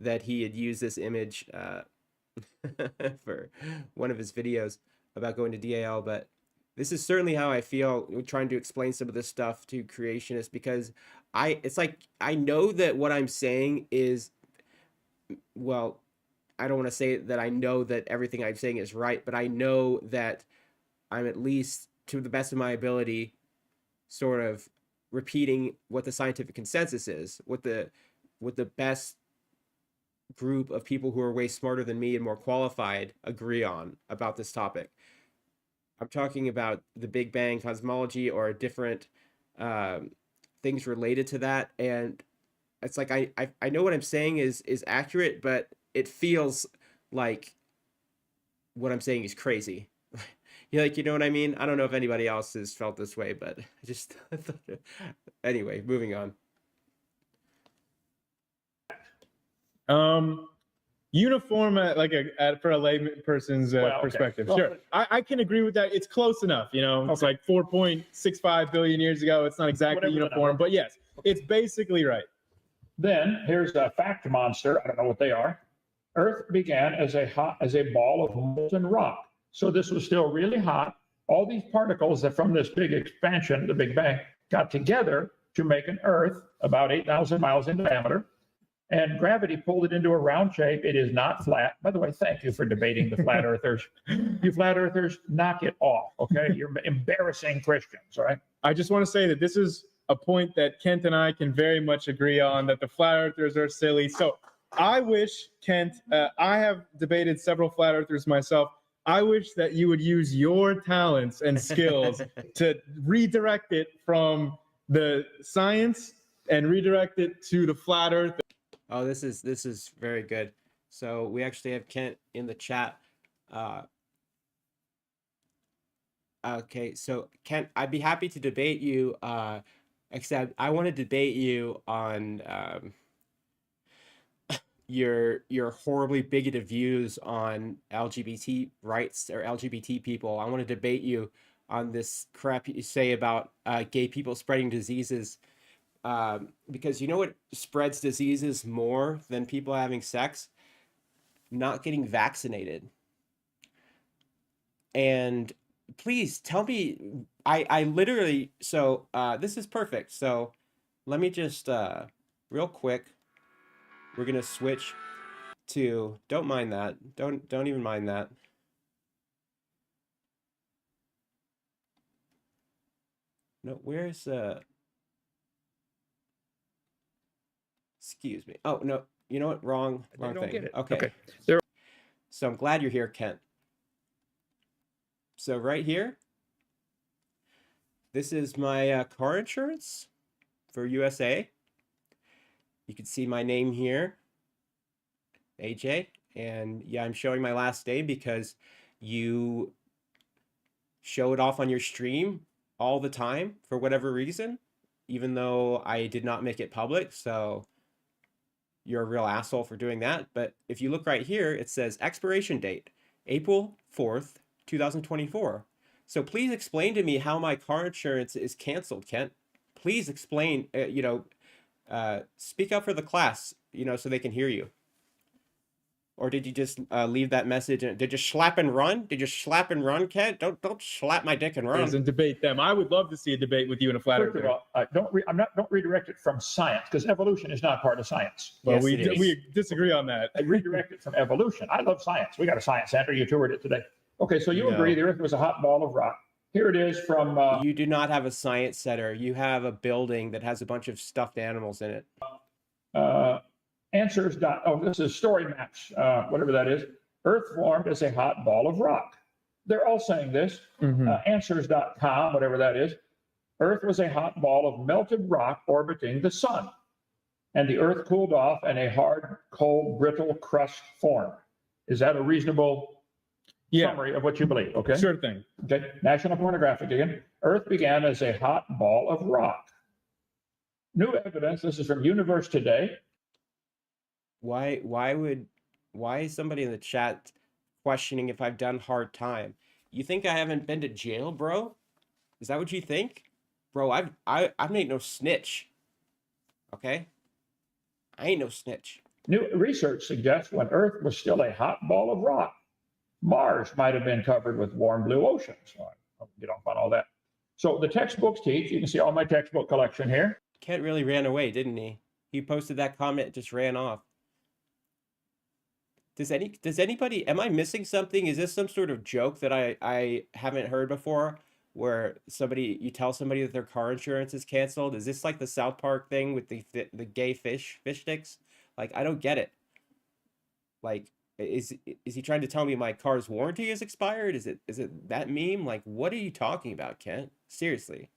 that he had used this image for one of his videos about going to DAL, but this is certainly how I feel trying to explain some of this stuff to creationists, because it's like I know that what I'm saying is, well, I don't want to say that I know that everything I'm saying is right, but I know that I'm at least, to the best of my ability, sort of repeating what the scientific consensus is, what the best group of people who are way smarter than me and more qualified agree on about this topic. I'm talking about the Big Bang cosmology or different things related to that, and it's like I know what I'm saying is accurate, but it feels like what I'm saying is crazy. You know what I mean? I don't know if anybody else has felt this way, but I just anyway, moving on. Uniform, for a layperson's perspective. Well, sure, I can agree with that. It's close enough. It's like 4.65 billion years ago. It's not exactly uniform, but yes, it's basically right. Then here's a fact monster. I don't know what they are. Earth began as a ball of molten rock. So this was still really hot. All these particles that from this big expansion, the Big Bang, got together to make an Earth about 8,000 miles in diameter. And gravity pulled it into a round shape. It is not flat. By the way, thank you for debating the flat earthers. You flat earthers, knock it off, okay? You're embarrassing Christians, all right? I just want to say that this is a point that Kent and I can very much agree on, that the flat earthers are silly. So I wish, Kent, I have debated several flat earthers myself. I wish that you would use your talents and skills to redirect it from the science and redirect it to the flat earth. Oh, this is very good. So we actually have Kent in the chat. Okay, so Kent, I'd be happy to debate you, except I want to debate you on your horribly bigoted views on LGBT rights or LGBT people. I want to debate you on this crap you say about gay people spreading diseases. Because you know what spreads diseases more than people having sex? Not getting vaccinated. And please tell me, I literally, so this is perfect. So let me just, real quick, we're going to switch to, don't mind that. Don't even mind that. No, where's, excuse me. Oh, no. You know what? Wrong They don't thing. get it. Okay. There. So I'm glad you're here, Kent. So right here, this is my car insurance for USA. You can see my name here, AJ. And yeah, I'm showing my last name because you show it off on your stream all the time for whatever reason, even though I did not make it public. So you're a real asshole for doing that. But if you look right here, it says expiration date. April 4th, 2024. So please explain to me how my car insurance is canceled, Kent. Please explain, speak up for the class, so they can hear you. Or did you just leave that message? And did you slap and run? Did you slap and run, Kent? Don't slap my dick and run. And debate them. I would love to see a debate with you in a flat First of earth. all, don't redirect it from science, because evolution is not part of science. Well, Yes, it is. we disagree on that. I redirect it from evolution. I love science. We got a science center. You toured it today. Okay, so you No. agree the Earth was a hot ball of rock. Here it is from You do not have a science center. You have a building that has a bunch of stuffed animals in it. answers. Oh, this is story maps, whatever that is. Earth formed as a hot ball of rock. They're all saying this. Answers.com, whatever that is. Earth was a hot ball of melted rock orbiting the sun. And the Earth cooled off and a hard, cold, brittle crust formed. Is that a reasonable summary of what you believe? Okay. Sure thing. Okay. National Pornographic again. Earth began as a hot ball of rock. New evidence. This is from Universe Today. Why is somebody in the chat questioning if I've done hard time? You think I haven't been to jail, bro? Is that what you think? Bro, I ain't no snitch. Okay? I ain't no snitch. New research suggests when Earth was still a hot ball of rock, Mars might have been covered with warm blue oceans. So I'll get off on all that. So the textbooks teach, you can see all my textbook collection here. Kent really ran away, didn't he? He posted that comment, just ran off. Does anybody, am I missing something? Is this some sort of joke that I haven't heard before, where you tell somebody that their car insurance is canceled? Is this like the South Park thing with the gay fish sticks? Like, I don't get it. Like, is he trying to tell me my car's warranty is expired? Is it that meme? Like, what are you talking about, Kent? Seriously.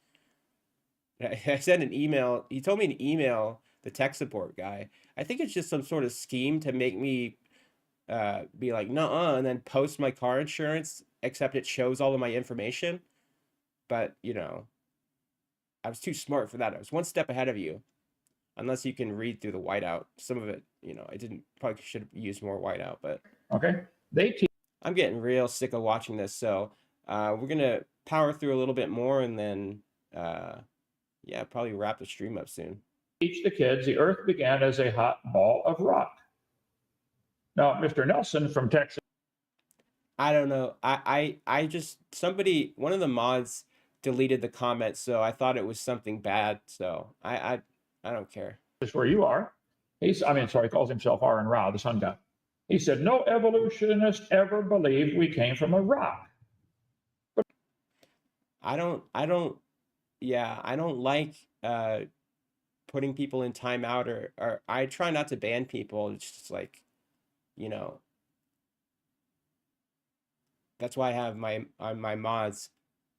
I sent an email. He told me to email the tech support guy. I think it's just some sort of scheme to make me be like, nuh-uh, and then post my car insurance, except it shows all of my information. But, I was too smart for that. I was one step ahead of you. Unless you can read through the whiteout. Some of it, I probably should have used more whiteout, but. Okay. I'm getting real sick of watching this, so we're going to power through a little bit more and then, probably wrap the stream up soon. Teach the kids the Earth began as a hot ball of rock. Now, Mr. Nelson from Texas. I don't know. One of the mods deleted the comment, so I thought it was something bad. So I don't care. Is where you are. He calls himself R and Ra, the sun god. He said, no evolutionist ever believed we came from a rock. I don't like putting people in timeout or I try not to ban people. It's just like, that's why I have my mods.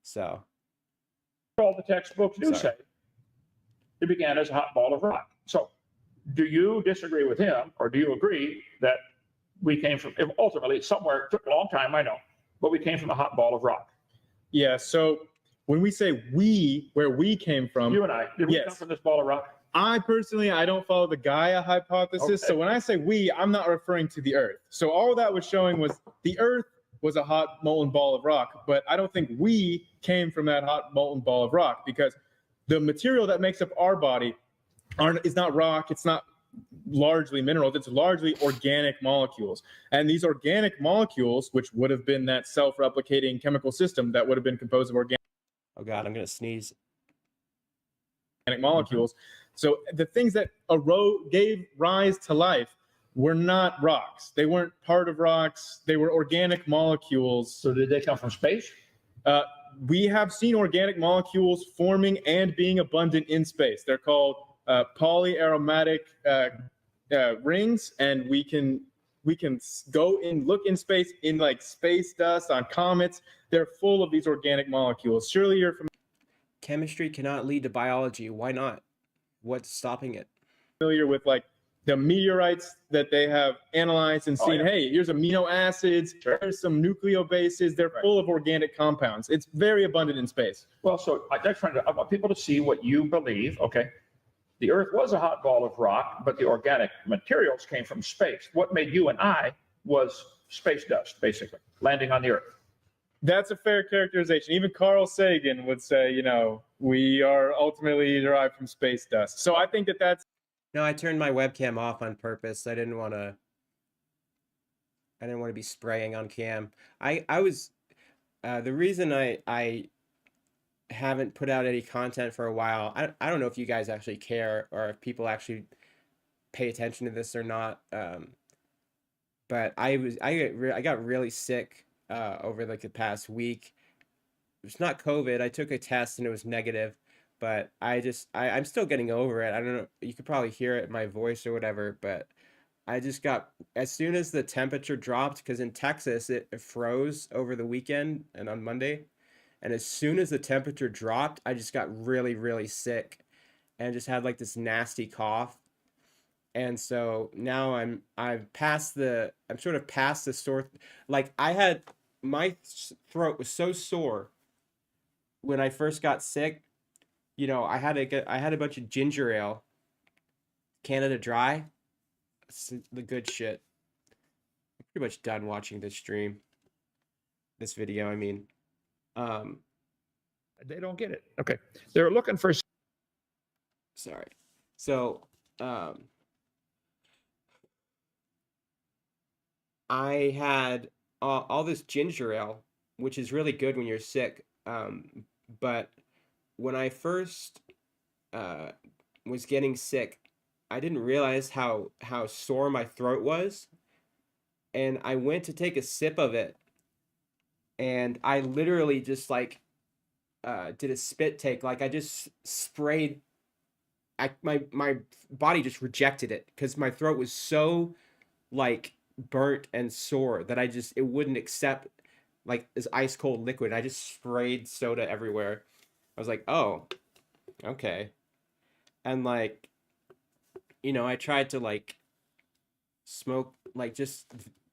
So All the textbooks do say it began as a hot ball of rock. So do you disagree with him, or do you agree that we came from, ultimately somewhere, it took a long time, I know, but we came from a hot ball of rock? Yeah, so when we say where we came from, You and I, did we come from this ball of rock? I personally, I don't follow the Gaia hypothesis. Okay. So when I say we, I'm not referring to the Earth. So all that was showing was the Earth was a hot molten ball of rock, but I don't think we came from that hot molten ball of rock, because the material that makes up our body is not rock, it's not largely minerals, it's largely organic molecules. And these organic molecules, which would have been that self-replicating chemical system that would have been composed of organic oh god, I'm gonna sneeze. Molecules. So the things that gave rise to life were not rocks. They weren't part of rocks. They were organic molecules. So did they come from space? We have seen organic molecules forming and being abundant in space. They're called polyaromatic rings, and we can go and look in space in like space dust on comets. They're full of these organic molecules. Surely you're Chemistry cannot lead to biology. Why not? What's stopping it? familiar with like the meteorites that they have analyzed and seen. Hey, here's amino acids, here's some nucleobases. They're full of organic compounds. It's very abundant in space. Well, so I want people to see what you believe. Okay. The Earth was a hot ball of rock, but the organic materials came from space. What made you and I was space dust, basically, landing on the Earth. That's a fair characterization. Even Carl Sagan would say, you know, we are ultimately derived from space dust. So I think that that's. No, I turned my webcam off on purpose. I didn't want to be spraying on cam. I was the reason I haven't put out any content for a while. I don't know if you guys actually care or if people actually pay attention to this or not. But I got really sick over like the past week. It's not COVID. I took a test and it was negative, but I'm still getting over it. I don't know. You could probably hear it in my voice or whatever, but I just got, as soon as the temperature dropped, because in Texas it froze over the weekend and on Monday, and as soon as the temperature dropped, I just got really, really sick and just had like this nasty cough. And so now I'm sort of past the sore. Like my throat was so sore when I first got sick. You know, I had a bunch of ginger ale, Canada Dry. It's the good shit. I'm pretty much done watching this video. I mean, They don't get it. Okay. They're looking for. sorry. So, I had all this ginger ale, which is really good when you're sick. But when I first was getting sick, I didn't realize how sore my throat was. And I went to take a sip of it, and I literally just like did a spit take. Like I just sprayed. My body just rejected it because my throat was so like burnt and sore that it wouldn't accept like this ice cold liquid. I just sprayed soda everywhere. I was like, oh, okay. And like, you know, I tried to like smoke, like just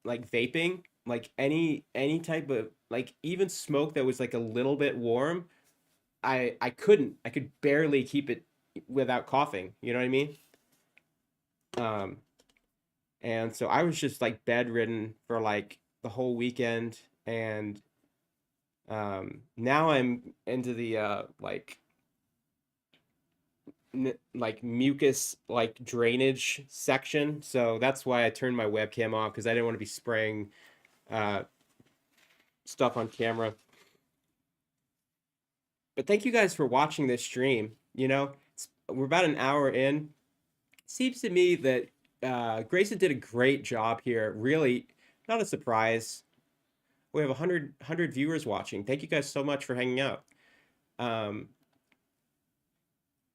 like vaping, like any type of like even smoke that was like a little bit warm. I could barely keep it without coughing. You know what I mean? And so I was just like bedridden for like the whole weekend, and now I'm into the like mucus like drainage section. So that's why I turned my webcam off, because I didn't want to be spraying stuff on camera. But thank you guys for watching this stream. You know, we're about an hour in. It seems to me that Grayson did a great job here. Really, not a surprise. We have 100 viewers watching. Thank you guys so much for hanging out.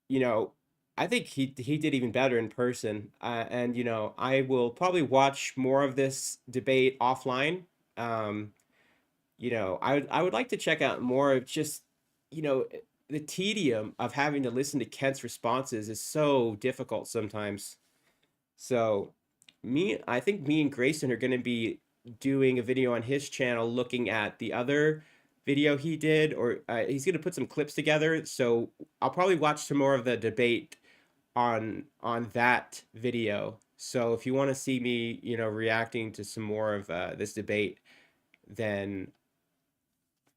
You know, I think he did even better in person. And, you know, I will probably watch more of this debate offline. You know, I would like to check out more of just, you know, the tedium of having to listen to Kent's responses is so difficult sometimes. So I think me and Grayson are going to be doing a video on his channel looking at the other video he did, or he's going to put some clips together. So I'll probably watch some more of the debate on that video. So if you want to see me, you know, reacting to some more of this debate, then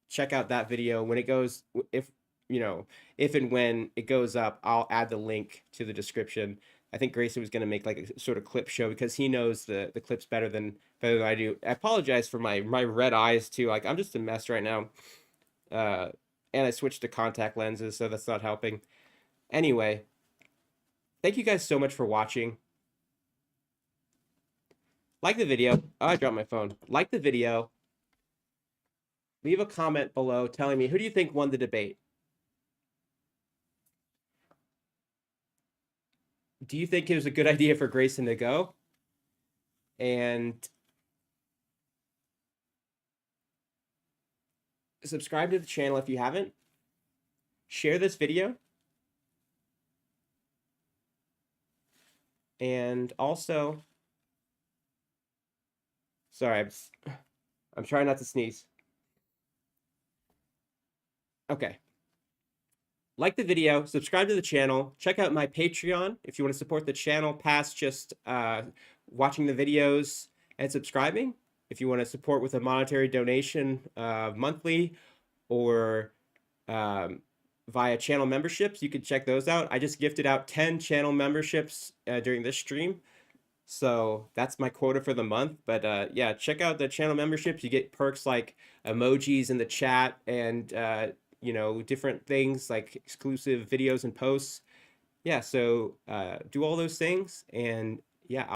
check out that video when it goes. If and when it goes up, I'll add the link to the description. I think Grayson was going to make like a sort of clip show because he knows the clips better than I do. I apologize for my red eyes too. Like I'm just a mess right now. And I switched to contact lenses, so that's not helping. Anyway, thank you guys so much for watching. Like the video. Oh, I dropped my phone. Like the video. Leave a comment below telling me, who do you think won the debate? Do you think it was a good idea for Grayson to go? And subscribe to the channel if you haven't. Share this video. And also, sorry, I'm trying not to sneeze. Okay. Like the video, subscribe to the channel, check out my Patreon if you want to support the channel past just watching the videos and subscribing. if you want to support with a monetary donation monthly or via channel memberships, you can check those out. I just gifted out 10 channel memberships during this stream. So that's my quota for the month. But yeah, check out the channel memberships. You get perks like emojis in the chat and, you know, different things like exclusive videos and posts. Yeah, so do all those things. And